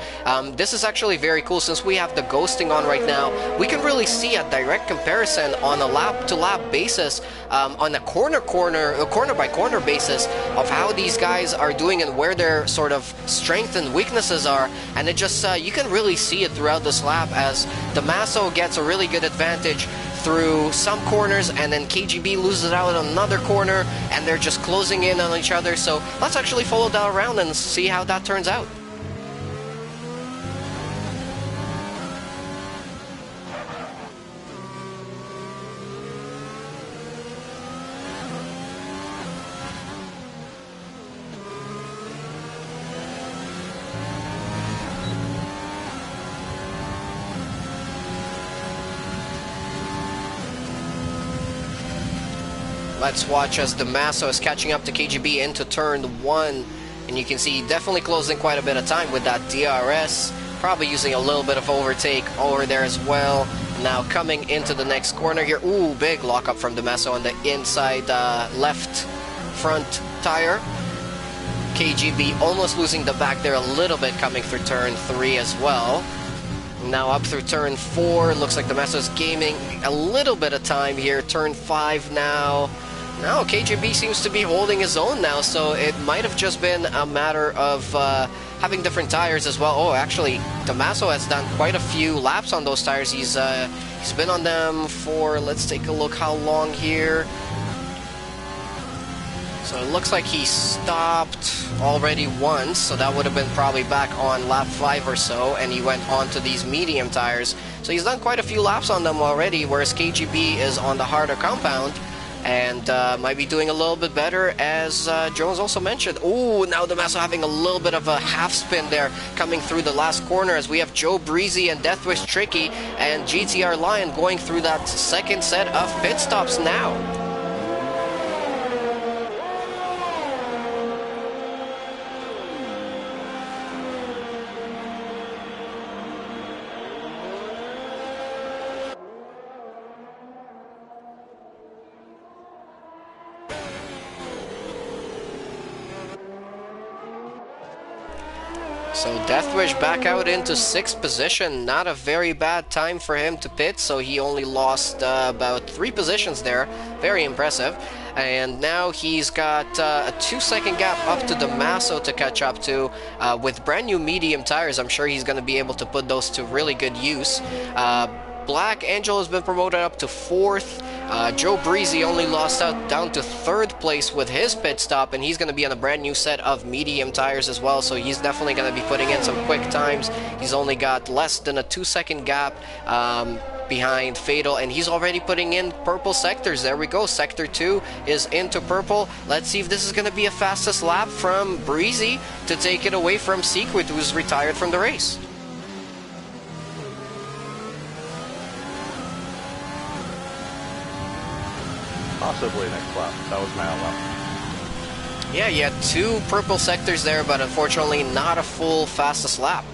this is actually very cool since we have the ghosting on right now. We can really see a direct comparison on a lap-to-lap basis, on a corner-by-corner basis of how these guys are doing and where their sort of strengths and weaknesses are, and it just you can really see it throughout this lap as Damaso gets a really good advantage through some corners, and then KGB loses out on another corner, and they're just closing in on each other. So let's actually follow that around and see how that turns out. Let's watch as Damaso is catching up to KGB into turn 1. And you can see definitely closing quite a bit of time with that DRS. Probably using a little bit of overtake over there as well. Now coming into the next corner here. Ooh, big lockup from Damaso on the inside left front tire. KGB almost losing the back there a little bit coming through turn 3 as well. Now up through turn 4. Looks like Damaso's gaining a little bit of time here. Turn 5 now. Now KGB seems to be holding his own now, so it might have just been a matter of having different tires as well. Oh, actually, Damaso has done quite a few laps on those tires. He's been on them for, let's take a look how long here. So it looks like he stopped already once, so that would have been probably back on lap 5 or so, and he went on to these medium tires. So he's done quite a few laps on them already, whereas KGB is on the harder compound, and might be doing a little bit better, as Jones also mentioned. Ooh, now Damaso having a little bit of a half spin there coming through the last corner, as we have Joe Breezy and Deathwish Tricky and GTR Lion going through that second set of pit stops now. So Deathwish back out into 6th position. Not a very bad time for him to pit, so he only lost about 3 positions there. Very impressive. And now he's got a 2-second gap up to Damaso to catch up to. With brand new medium tires, I'm sure he's going to be able to put those to really good use. Black Angel has been promoted up to 4th. Joe Breezy only lost out down to 3rd place with his pit stop, and he's going to be on a brand new set of medium tires as well, so he's definitely going to be putting in some quick times. He's only got less than a 2-second gap behind Fatal, and he's already putting in purple sectors. There we go. Sector 2 is into purple. Let's see if this is going to be a fastest lap from Breezy to take it away from Secret, who's retired from the race. Possibly next lap. That was my outlap. Yeah, you had 2 purple sectors there, but unfortunately not a full fastest lap.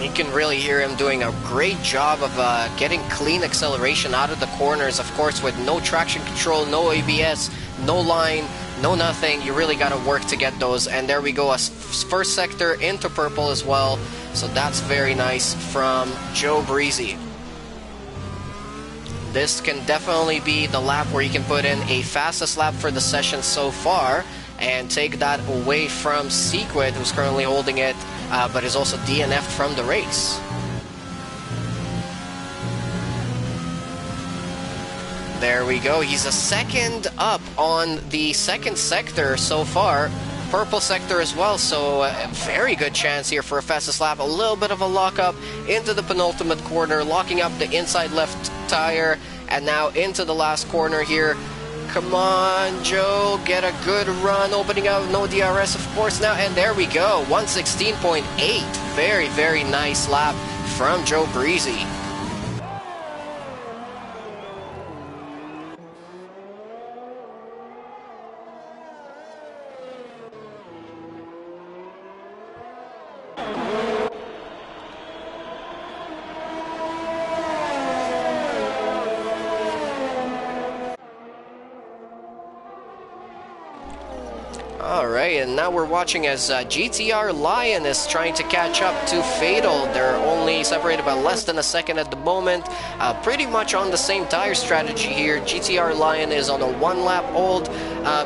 You can really hear him doing a great job of getting clean acceleration out of the corners, of course, with no traction control, no ABS, no line, no nothing. You really got to work to get those. And there we go, a first sector into purple as well. So that's very nice from Joe Breezy. This can definitely be the lap where you can put in a fastest lap for the session so far and take that away from Sequid, who's currently holding it, but is also DNF'd from the race. There we go. He's a second up on the second sector so far. Purple sector as well, so a very good chance here for a fastest lap. A little bit of a lockup into the penultimate corner, locking up the inside left tire, and now into the last corner here. Come on, Joe, get a good run, opening out, no DRS of course now, and there we go, 116.8. Very, very nice lap from Joe Breezy. Lion. Now we're watching as GTR Lion is trying to catch up to Fatal. They're only separated by less than a second at the moment. Pretty much on the same tire strategy here. GTR Lion is on a 1 lap old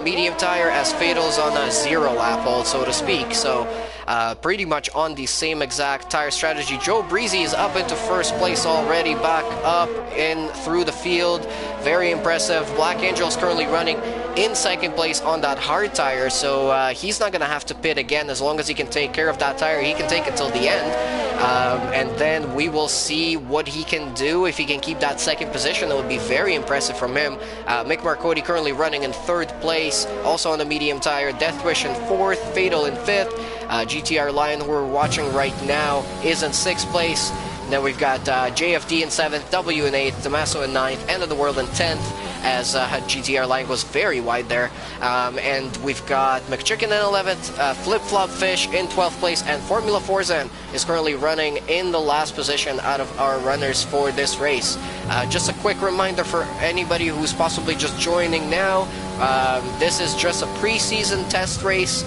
medium tire, as Fatal's on a 0 lap old, so to speak. So pretty much on the same exact tire strategy. Joe Breezy is up into first place already, back up in through the field. Very impressive. Black Angel is currently running in second place on that hard tire, so he's not going to have to pit again. As long as he can take care of that tire, he can take it till the end. And then we will see what he can do. If he can keep that second position, that would be very impressive from him. Mick Marcotti currently running in third place, also on the medium tire. Deathwish in fourth, Fatal in fifth. GTR Lion, who we're watching right now, is in sixth place. Then we've got JFD in 7th, W in 8th, Damaso in 9th, End of the World in 10th, as GTR Line goes very wide there. And we've got McChicken in 11th, Flip Flop Fish in 12th place, and Formula Forza is currently running in the last position out of our runners for this race. Just a quick reminder for anybody who's possibly just joining now, this is just a pre-season test race.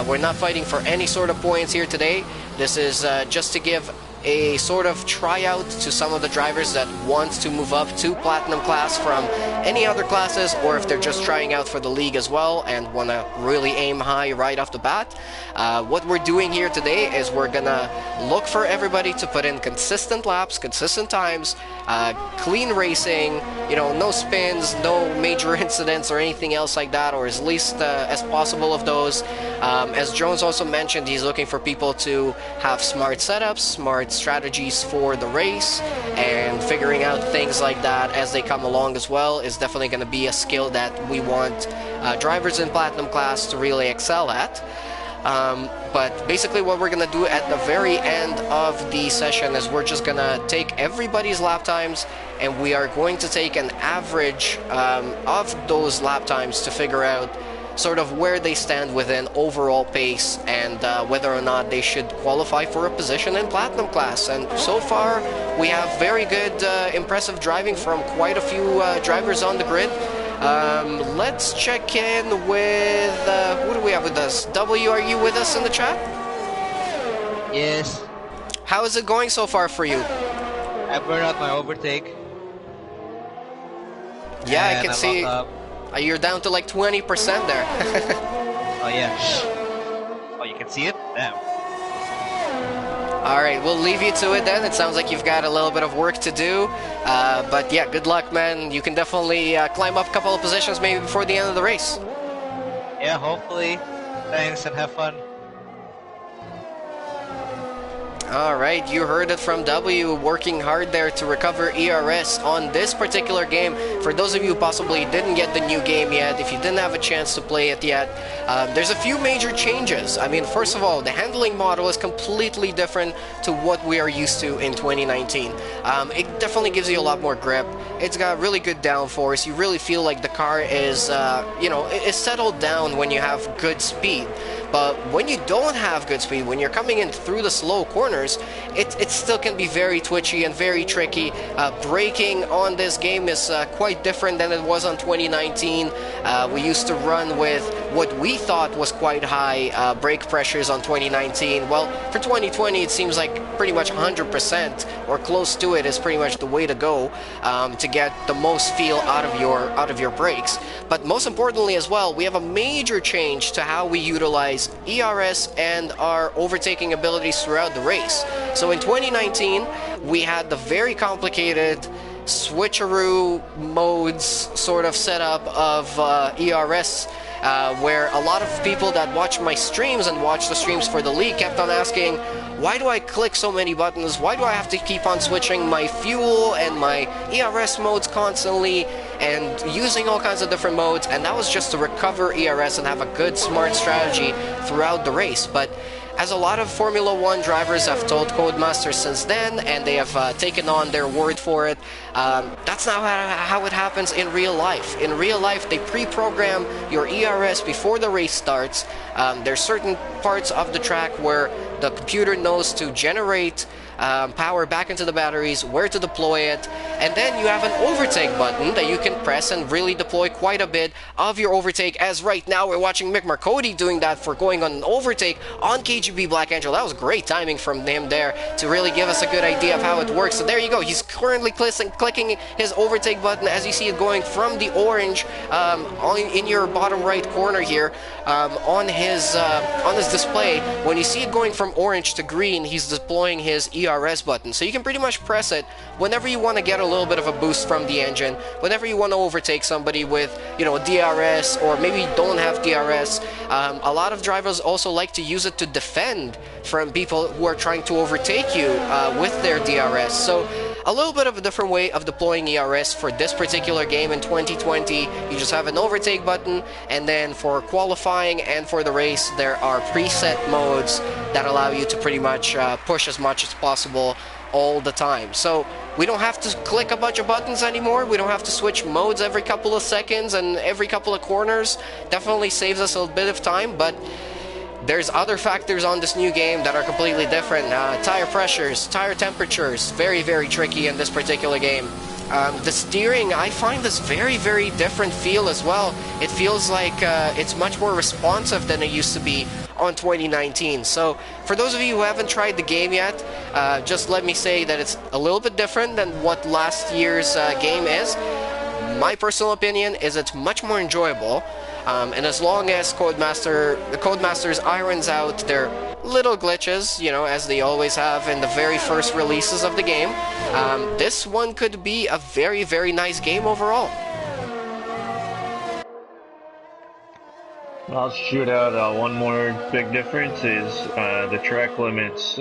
We're not fighting for any sort of points here today. This is just to give a sort of tryout to some of the drivers that want to move up to Platinum class from any other classes, or if they're just trying out for the league as well and want to really aim high right off the bat. What we're doing here today is we're gonna look for everybody to put in consistent laps, consistent times, clean racing, you know, no spins, no major incidents or anything else like that, or as least as possible of those. As Jones also mentioned, he's looking for people to have smart setups, smart strategies for the race, and figuring out things like that as they come along as well is definitely going to be a skill that we want drivers in Platinum class to really excel at. But basically what we're going to do at the very end of the session is we're just going to take everybody's lap times, and we are going to take an average of those lap times to figure out sort of where they stand within overall pace and whether or not they should qualify for a position in Platinum class. And so far we have very good impressive driving from quite a few drivers on the grid. Let's check in with who do we have with us? W, are you with us in the chat? Yes. How is it going so far for you? I burned out my overtake. Yeah, I and can see you're down to like 20% there. Oh yeah. Oh, you can see it? Damn. Alright, we'll leave you to it then. It sounds like you've got a little bit of work to do. But yeah, good luck, man. You can definitely climb up a couple of positions maybe before the end of the race. Yeah, hopefully. Thanks and have fun. Alright, you heard it from W, working hard there to recover ERS on this particular game. For those of you who possibly didn't get the new game yet, if you didn't have a chance to play it yet, there's a few major changes. I mean, first of all, the handling model is completely different to what we are used to in 2019. It definitely gives you a lot more grip. It's got really good downforce. You really feel like the car is, you know, is settled down when you have good speed. But when you don't have good speed, when you're coming in through the slow corners, it still can be very twitchy and very tricky. Braking on this game is quite different than it was on 2019. We used to run with what we thought was quite high brake pressures on 2019. Well, for 2020, it seems like pretty much 100% or close to it is pretty much the way to go to get the most feel out of your brakes. But most importantly as well, we have a major change to how we utilize ERS and our overtaking abilities throughout the race. So in 2019, we had the very complicated switcheroo modes sort of setup of ERS, where a lot of people that watch my streams and watch the streams for the league kept on asking, why do I click so many buttons? Why do I have to keep on switching my fuel and my ERS modes constantly and using all kinds of different modes? And that was just to recover ERS and have a good smart strategy throughout the race. But as a lot of Formula 1 drivers have told Codemasters since then, and they have taken on their word for it, that's not how it happens in real life. In real life, they pre-program your ERS before the race starts. There's certain parts of the track where the computer knows to generate power back into the batteries, where to deploy it, and then you have an overtake button that you can press and really deploy quite a bit of your overtake, as right now we're watching Mick Marcotti doing that for going on an overtake on KGB Black Angel. That was great timing from him there to really give us a good idea of how it works. So there you go, he's currently clicking his overtake button as you see it going from the orange in your bottom right corner here on his display. When you see it going from orange to green, he's deploying his ERS button. So you can pretty much press it whenever you want to get a little bit of a boost from the engine, whenever you want to overtake somebody with, you know, DRS, or maybe you don't have DRS. A lot of drivers also like to use it to defend from people who are trying to overtake you with their DRS. So a little bit of a different way of deploying ERS for this particular game in 2020. You just have an overtake button, and then for qualifying and for the race, there are preset modes that allow you to pretty much push as much as possible all the time. So we don't have to click a bunch of buttons anymore. We don't have to switch modes every couple of seconds and every couple of corners. Definitely saves us a bit of time, but there's other factors on this new game that are completely different. Tire pressures, tire temperatures, very, very tricky in this particular game. The steering, I find this very, very different feel as well. It feels like it's much more responsive than it used to be on 2019. So for those of you who haven't tried the game yet, just let me say that it's a little bit different than what last year's game is. My personal opinion is it's much more enjoyable. And as long as the Codemasters irons out their little glitches, you know, as they always have in the very first releases of the game, this one could be a very, very nice game overall. I'll shoot out one more big difference is the track limits.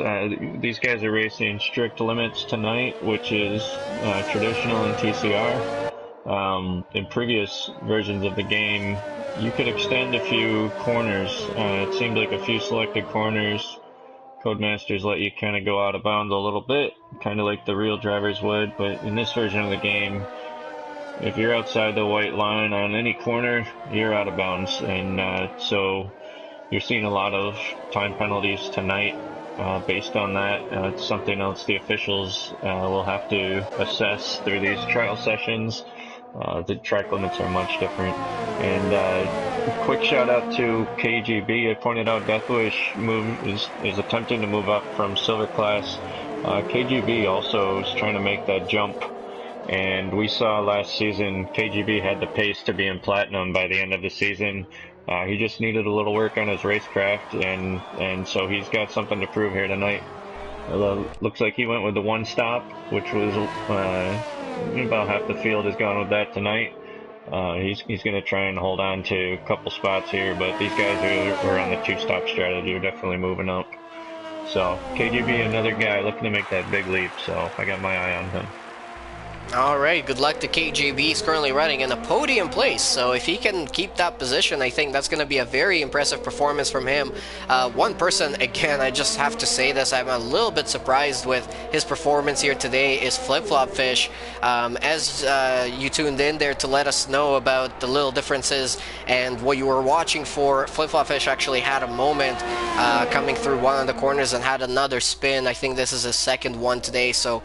These guys are racing strict limits tonight, which is traditional in TCR. In previous versions of the game, you could extend a few corners. It seemed like a few selected corners, Codemasters let you kind of go out of bounds a little bit, kind of like the real drivers would, but in this version of the game, if you're outside the white line on any corner, you're out of bounds, and so you're seeing a lot of time penalties tonight based on that. It's something else the officials will have to assess through these trial sessions. The track limits are much different. And quick shout out to KGB. I pointed out Deathwish is attempting to move up from Silver Class. KGB also is trying to make that jump. And we saw last season KGB had the pace to be in Platinum by the end of the season. He just needed a little work on his racecraft, and so he's got something to prove here tonight. Looks like he went with the one stop, which was about half the field has gone with that tonight. He's going to try and hold on to a couple spots here, but these guys who are on the two-stop strategy are definitely moving up. So KGB, another guy looking to make that big leap, so I got my eye on him. Alright, good luck to KGB. He's currently running in a podium place, so if he can keep that position, I think that's going to be a very impressive performance from him. One person, again, I just have to say this, I'm a little bit surprised with his performance here today, is Flip Flop Fish. As you tuned in there to let us know about the little differences and what you were watching for, Flip Flop Fish actually had a moment coming through one of the corners and had another spin. I think this is his second one today, so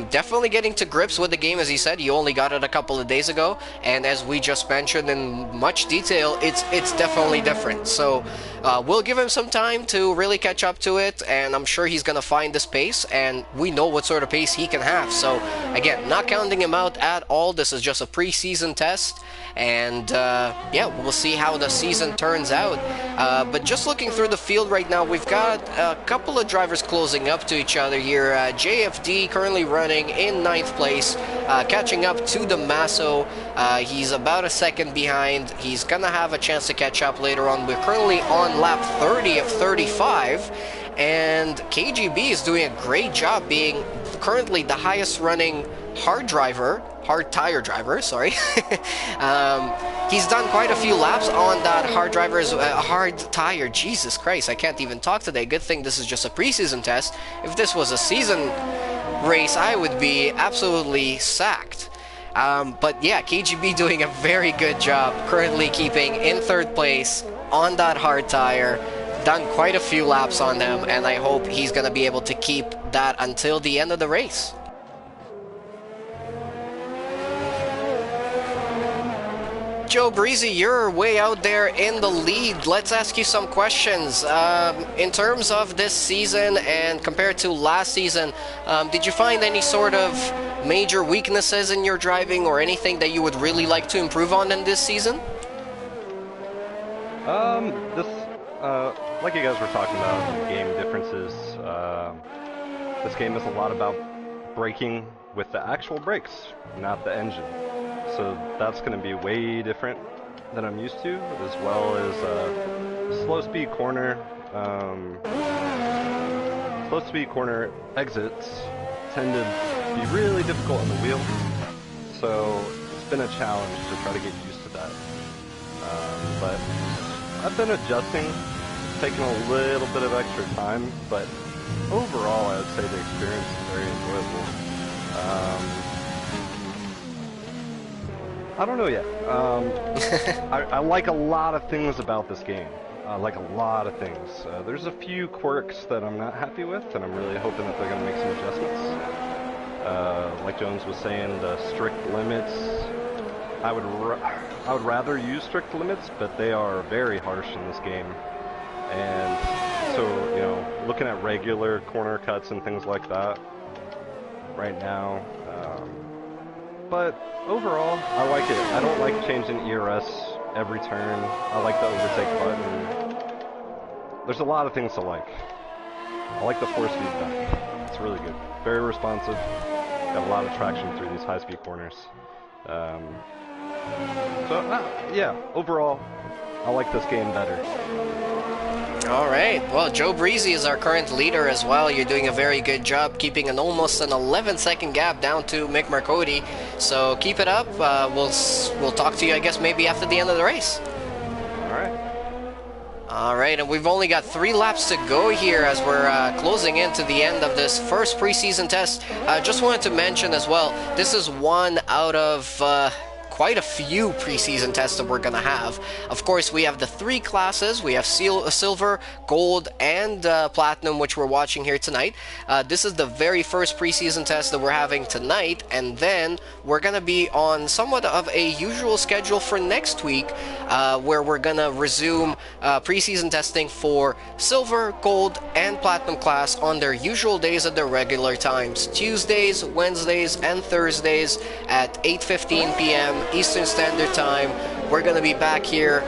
definitely getting to grips with the game. As he said, he only got it a couple of days ago, and as we just mentioned in much detail, it's definitely different. So we'll give him some time to really catch up to it, and I'm sure he's gonna find this pace, and we know what sort of pace he can have. So again, not counting him out at all. This is just a preseason test, and yeah, we'll see how the season turns out. But just looking through the field right now, we've got a couple of drivers closing up to each other here. JFD currently running in 9th place, catching up to the Masso. He's about a second behind. He's gonna have a chance to catch up later on. We're currently on lap 30 of 35, and KGB is doing a great job being currently the highest running hard tire driver, sorry. He's done quite a few laps on that hard tire. Jesus Christ, I can't even talk today. Good thing this is just a preseason test. If this was a season race, I would be absolutely sacked. But yeah, KGB doing a very good job, currently keeping in 3rd place on that hard tire. done quite a few laps on them, and I hope he's going to be able to keep that until the end of the race. Joe Breezy, you're way out there in the lead. Let's ask you some questions. In terms of this season and compared to last season, did you find any sort of major weaknesses in your driving or anything that you would really like to improve on in this season? Like you guys were talking about, game differences. This game is a lot about braking with the actual brakes, not the engine. So that's going to be way different than I'm used to, as well as slow speed corner exits tend to be really difficult on the wheel. So it's been a challenge to try to get used to that. But I've been adjusting, taking a little bit of extra time, but overall I would say the experience is very enjoyable. I don't know yet. I like a lot of things about this game. I like a lot of things. There's a few quirks that I'm not happy with, and I'm really hoping that they're going to make some adjustments. Like Jones was saying, the strict limits. I would rather use strict limits, but they are very harsh in this game. And so, you know, looking at regular corner cuts and things like that right now. But overall, I like it. I don't like changing ERS every turn. I like the overtake button. There's a lot of things to like. I like the force feedback. It's really good. Very responsive. Got a lot of traction through these high-speed corners. Yeah, overall, I like this game better. All right. Well, Joe Breezy is our current leader as well. You're doing a very good job keeping almost an 11-second gap down to Mick Marcotti. So keep it up. We'll talk to you, I guess, maybe after the end of the race. All right. All right, and we've only got 3 laps to go here as we're closing into the end of this first preseason test. Just wanted to mention as well, this is one out of quite a few preseason tests that we're going to have. Of course, we have the 3 classes. We have silver, gold, and platinum, which we're watching here tonight. This is the very first preseason test that we're having tonight, and then we're going to be on somewhat of a usual schedule for next week, where we're going to resume preseason testing for silver, gold, and platinum class on their usual days at their regular times. Tuesdays, Wednesdays, and Thursdays at 8:15 p.m. Eastern Standard Time. We're going to be back here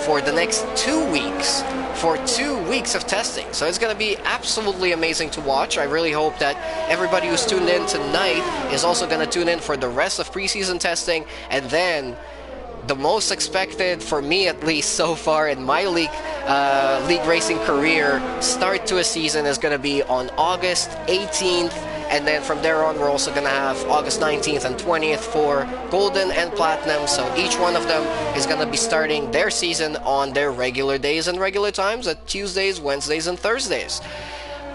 for the next 2 weeks, for 2 weeks of testing. So it's going to be absolutely amazing to watch. I really hope that everybody who's tuned in tonight is also going to tune in for the rest of preseason testing. And then the most expected, for me at least so far in my league racing career, start to a season is going to be on August 18th. And then from there on, we're also going to have August 19th and 20th for Golden and Platinum. So each one of them is going to be starting their season on their regular days and regular times at Tuesdays, Wednesdays, and Thursdays.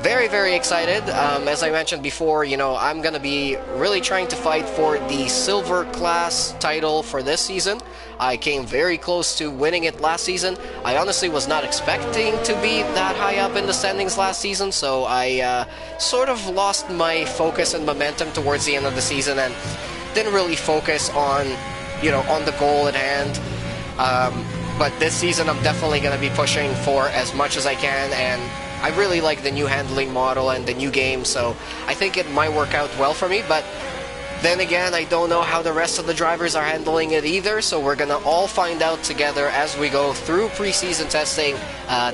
Very, very excited. As I mentioned before, you know, I'm going to be really trying to fight for the silver class title for this season. I came very close to winning it last season. I honestly was not expecting to be that high up in the standings last season, so I sort of lost my focus and momentum towards the end of the season and didn't really focus on, you know, on the goal at hand. But this season I'm definitely going to be pushing for as much as I can, and I really like the new handling model and the new game, so I think it might work out well for me. But then again, I don't know how the rest of the drivers are handling it either, so we're going to all find out together as we go through preseason testing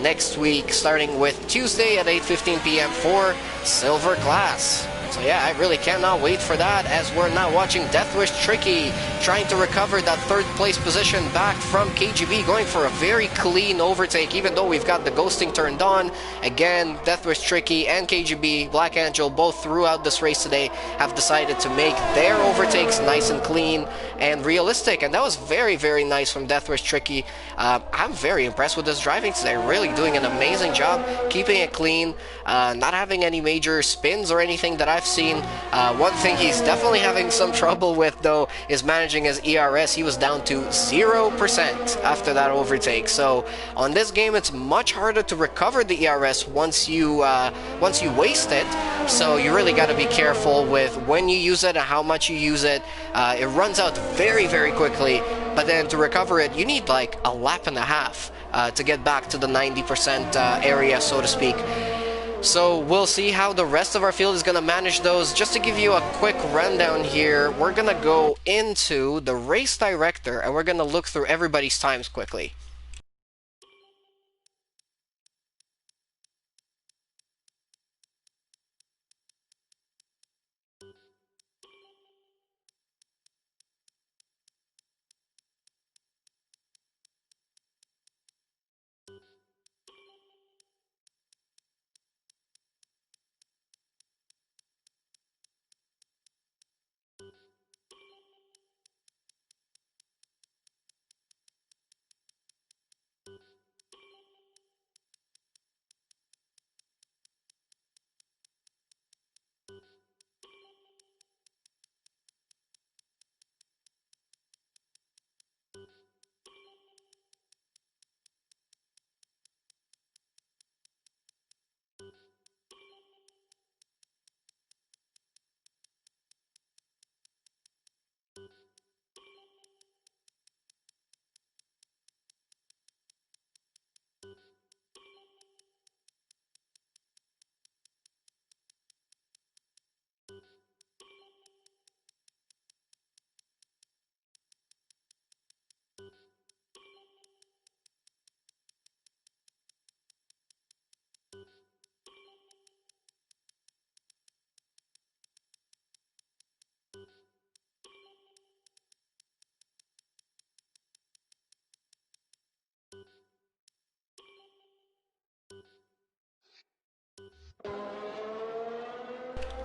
next week, starting with Tuesday at 8:15 p.m. for Silver Class. So yeah, I really cannot wait for that, as we're now watching Deathwish Tricky trying to recover that 3rd place position back from KGB, going for a very clean overtake, even though we've got the ghosting turned on. Again, Deathwish Tricky and KGB, Black Angel, both throughout this race today have decided to make their overtakes nice and clean, and realistic, and that was very, very nice from Deathwish Tricky. I'm very impressed with his driving today, really doing an amazing job, keeping it clean, not having any major spins or anything that I've seen. One thing he's definitely having some trouble with, though, is managing his ERS. He was down to 0% after that overtake. So on this game, it's much harder to recover the ERS once you waste it. So you really got to be careful with when you use it and how much you use it. It runs out very, very quickly, but then to recover it, you need like a lap and a half to get back to the 90% area, so to speak. So we'll see how the rest of our field is going to manage those. Just to give you a quick rundown here, we're going to go into the race director and we're going to look through everybody's times quickly.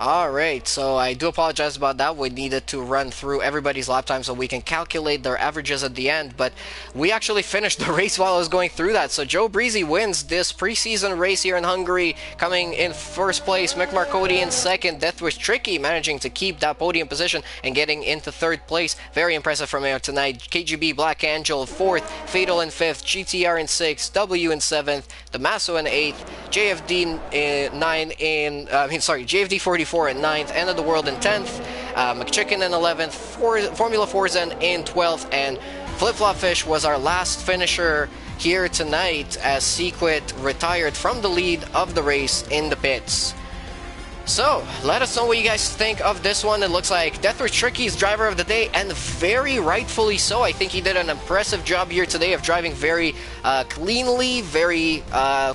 Alright, so I do apologize about that. We needed to run through everybody's lap time so we can calculate their averages at the end, but we actually finished the race while I was going through that. So Joe Breezy wins this preseason race here in Hungary, coming in first place. Mick Marcotti in second. Deathwish Tricky managing to keep that podium position and getting into third place. Very impressive from him tonight. KGB Black Angel fourth, Fatal in fifth, GTR in sixth, W in seventh, Damaso in eighth, JFD JFD 44 in 9th, End of the World in 10th, McChicken in 11th, Formula Forzen in 12th, and Flip Flop Fish was our last finisher here tonight as Sequit retired from the lead of the race in the pits. So, let us know what you guys think of this one. It looks like Deathwish Tricky's driver of the day, and very rightfully so. I think he did an impressive job here today of driving very cleanly, very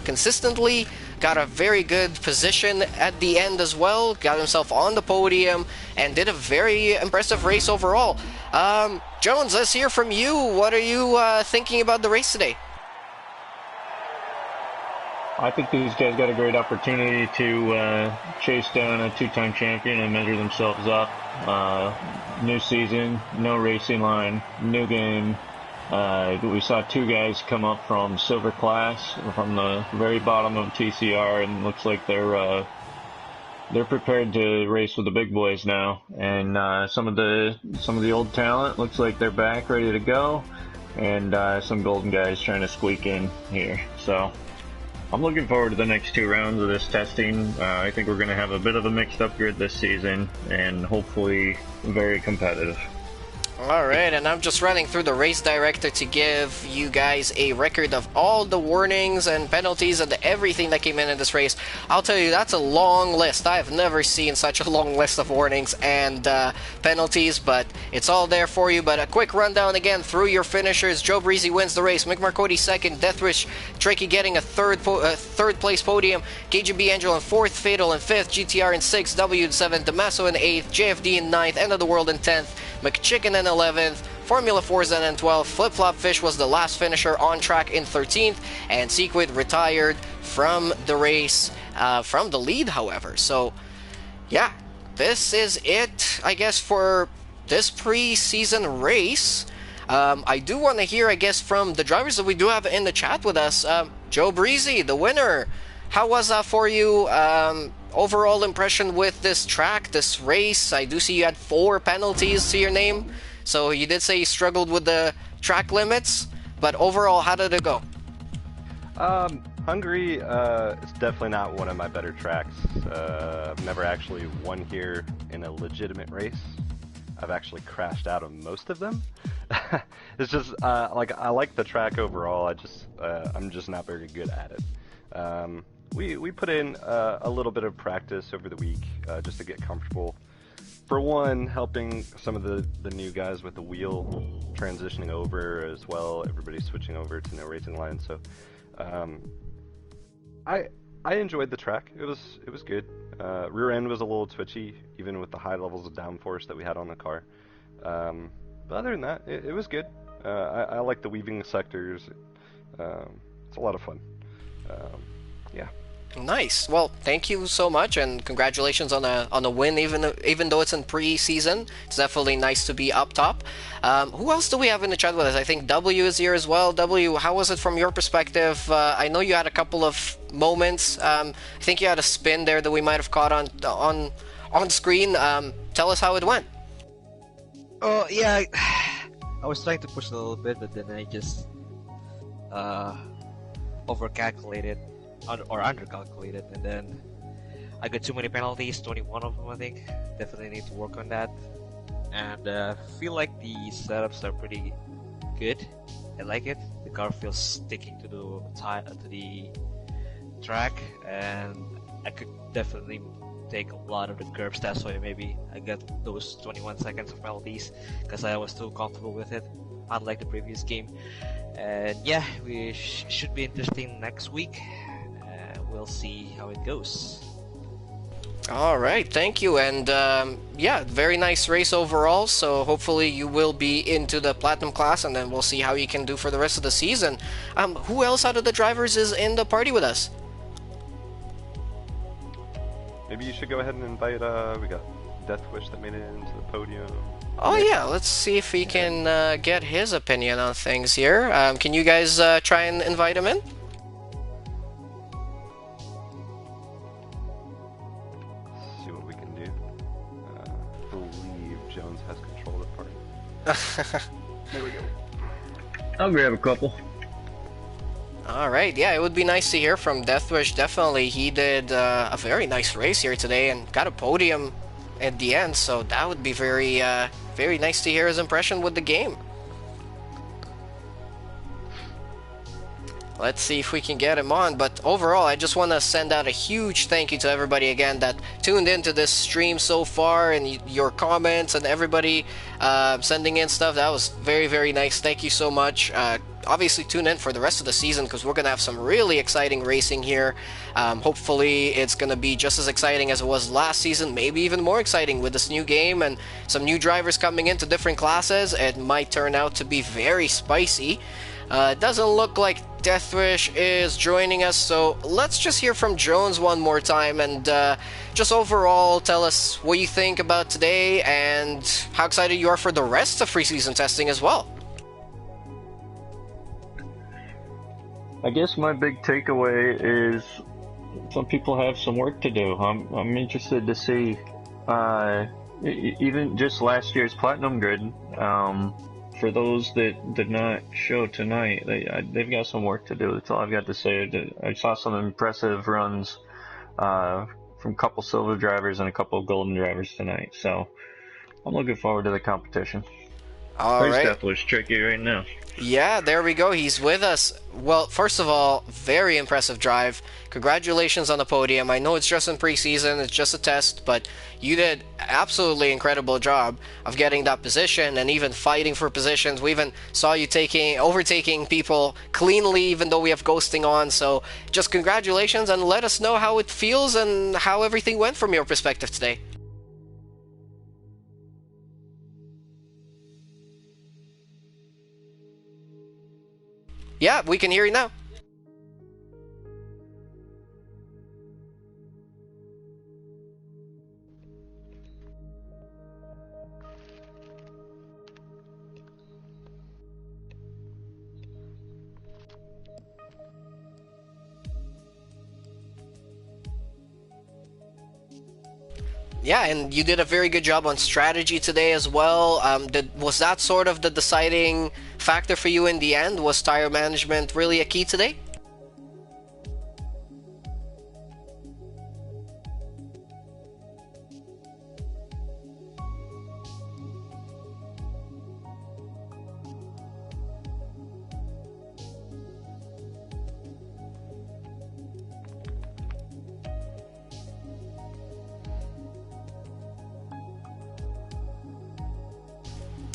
consistently. Got a very good position at the end as well, got himself on the podium, and did a very impressive race overall. Jones, let's hear from you. What are you thinking about the race today? I think these guys got a great opportunity to chase down a two-time champion and measure themselves up. New season, no racing line, new game. We saw two guys come up from Silver Class from the very bottom of TCR, and looks like they're prepared to race with the big boys now. And some of the old talent looks like they're back, ready to go, and some golden guys trying to squeak in here. So I'm looking forward to the next two rounds of this testing. I think we're going to have a bit of a mixed up grid this season, and hopefully very competitive. Alright, and I'm just running through the race director to give you guys a record of all the warnings and penalties and everything that came in this race. I'll tell you, that's a long list. I have never seen such a long list of warnings and penalties, but it's all there for you. But a quick rundown again through your finishers. Joe Breezy wins the race. Mick Marcotti second. Deathwish Tricky getting a third place podium. KGB Angel in fourth. Fatal in fifth. GTR in sixth. W in seventh. Damaso in eighth. JFD in ninth. End of the World in 10th. McChicken in 11th, Formula Forzen in 12th, Flip Flop Fish was the last finisher on track in 13th, and Sequid retired from the race, from the lead, however. So, yeah, this is it, I guess, for this pre-season race. I do want to hear, I guess, from the drivers that we do have in the chat with us. Joe Breezy, the winner. How was that for you? Overall impression with this track, this race? I do see you had 4 penalties to your name. So you did say you struggled with the track limits. But overall, how did it go? Hungary is definitely not one of my better tracks. I've never actually won here in a legitimate race. I've actually crashed out of most of them. It's just like I like the track overall. I'm just not very good at it. We put in a little bit of practice over the week just to get comfortable. For one, helping some of the new guys with the wheel transitioning over as well. Everybody's switching over to no racing line, so. I enjoyed the track. It was good. Rear end was a little twitchy, even with the high levels of downforce that we had on the car. But other than that, it was good. I like the weaving sectors. It's a lot of fun. Yeah. Nice. Well, thank you so much, and congratulations on a win. Even though it's in pre-season, it's definitely nice to be up top. Who else do we have in the chat with us? I think W is here as well. W, how was it from your perspective? I know you had a couple of moments. I think you had a spin there that we might have caught on screen. Tell us how it went. Oh yeah, I was trying to push a little bit, but then I just overcalculated. Or undercalculated, and then I got too many penalties, 21 of them I think. Definitely need to work on that, and feel like the setups are pretty good. I like it. The car feels sticking to the track, and I could definitely take a lot of the curbs. That's why maybe I got those 21 seconds of penalties, because I was too comfortable with it, unlike the previous game. And yeah, we should be interesting next week. We'll see how it goes. All right, thank you, and yeah, very nice race overall. So hopefully you will be into the platinum class, and then we'll see how you can do for the rest of the season. Who else out of the drivers is in the party with us? Maybe you should go ahead and invite. We got Deathwish that made it into the podium. Oh yeah, let's see if we can get his opinion on things here. Can you guys try and invite him in? There we go. I'll grab a couple. Alright, yeah, it would be nice to hear from Deathwish. Definitely, he did a very nice race here today and got a podium at the end, so that would be very, very nice to hear his impression with the game. Let's see if we can get him on, but overall, I just want to send out a huge thank you to everybody again that tuned into this stream so far, and your comments and everybody sending in stuff. That was very, very nice. Thank you so much. Obviously, tune in for the rest of the season because we're going to have some really exciting racing here. Hopefully, it's going to be just as exciting as it was last season, maybe even more exciting with this new game and some new drivers coming into different classes. It might turn out to be very spicy. It doesn't look like Deathwish is joining us, so let's just hear from Jones one more time and just overall tell us what you think about today and how excited you are for the rest of preseason testing as well. I guess my big takeaway is some people have some work to do. I'm interested to see even just last year's Platinum Grid. For those that did not show tonight, they've got some work to do. That's all I've got to say. I saw some impressive runs from a couple silver drivers and a couple of golden drivers tonight. So I'm looking forward to the competition. All right. Deathwish tricky right now. Yeah, there we go. He's with us. Well, first of all, very impressive drive. Congratulations on the podium. I know it's just in preseason, it's just a test, but you did absolutely incredible job of getting that position and even fighting for positions. We even saw you overtaking people cleanly, even though we have ghosting on. So just congratulations, and let us know how it feels and how everything went from your perspective today. Yeah, we can hear you now. Yeah, and you did a very good job on strategy today as well. Was that sort of the deciding factor for you in the end? Was tire management really a key today?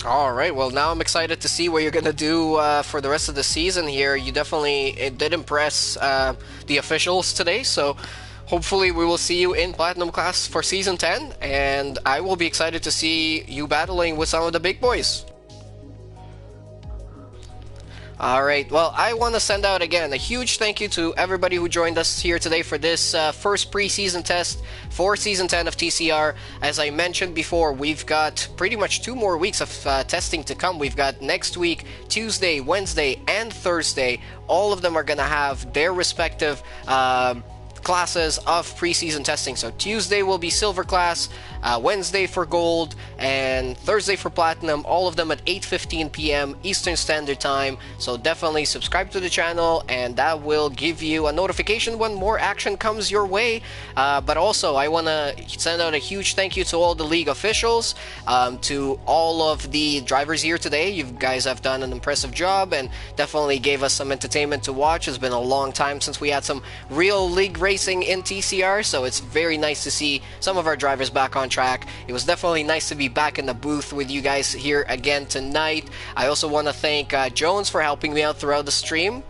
All right, well, now I'm excited to see what you're going to do for the rest of the season here. It did impress the officials today, so hopefully we will see you in Platinum class for Season 10, and I will be excited to see you battling with some of the big boys. All right, well, I want to send out again a huge thank you to everybody who joined us here today for this first preseason test for Season 10 of TCR. As I mentioned before, we've got pretty much 2 more weeks of testing to come. We've got next week, Tuesday, Wednesday, and Thursday. All of them are going to have their respective classes of preseason testing. So Tuesday will be Silver class, Wednesday for Gold, and Thursday for Platinum, all of them at 8:15 p.m. Eastern Standard Time. So definitely subscribe to the channel, and that will give you a notification when more action comes your way. But also, I want to send out a huge thank you to all the league officials, to all of the drivers here today. You guys have done an impressive job and definitely gave us some entertainment to watch. It's been a long time since we had some real league racing in TCR, so it's very nice to see some of our drivers back on track. It was definitely nice to be back in the booth with you guys here again tonight. I also want to thank Jones for helping me out throughout the stream.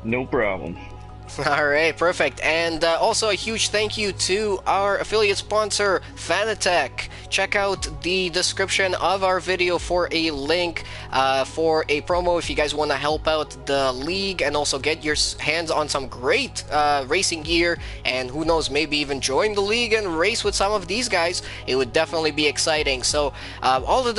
No problem. All right, perfect. And also a huge thank you to our affiliate sponsor, Fanatec. Check out the description of our video for a link for a promo if you guys want to help out the league and also get your hands on some great racing gear, and who knows, maybe even join the league and race with some of these guys. It would definitely be exciting. So all of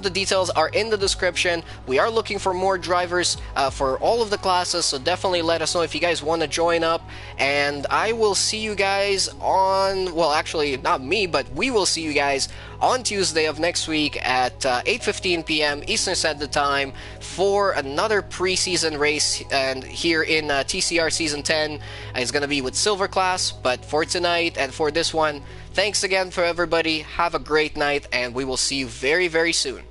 the details are in the description. We are looking for more drivers for all of the classes, so definitely let us know if you guys want to join up. And I will see you guys on, well, actually not me, but we will see you guys on Tuesday of next week at 8:15 p.m. Eastern Standard Time for another preseason race. And here in TCR Season 10 is going to be with Silver class. But for tonight and for this one, thanks again for everybody. Have a great night, and we will see you very, very soon.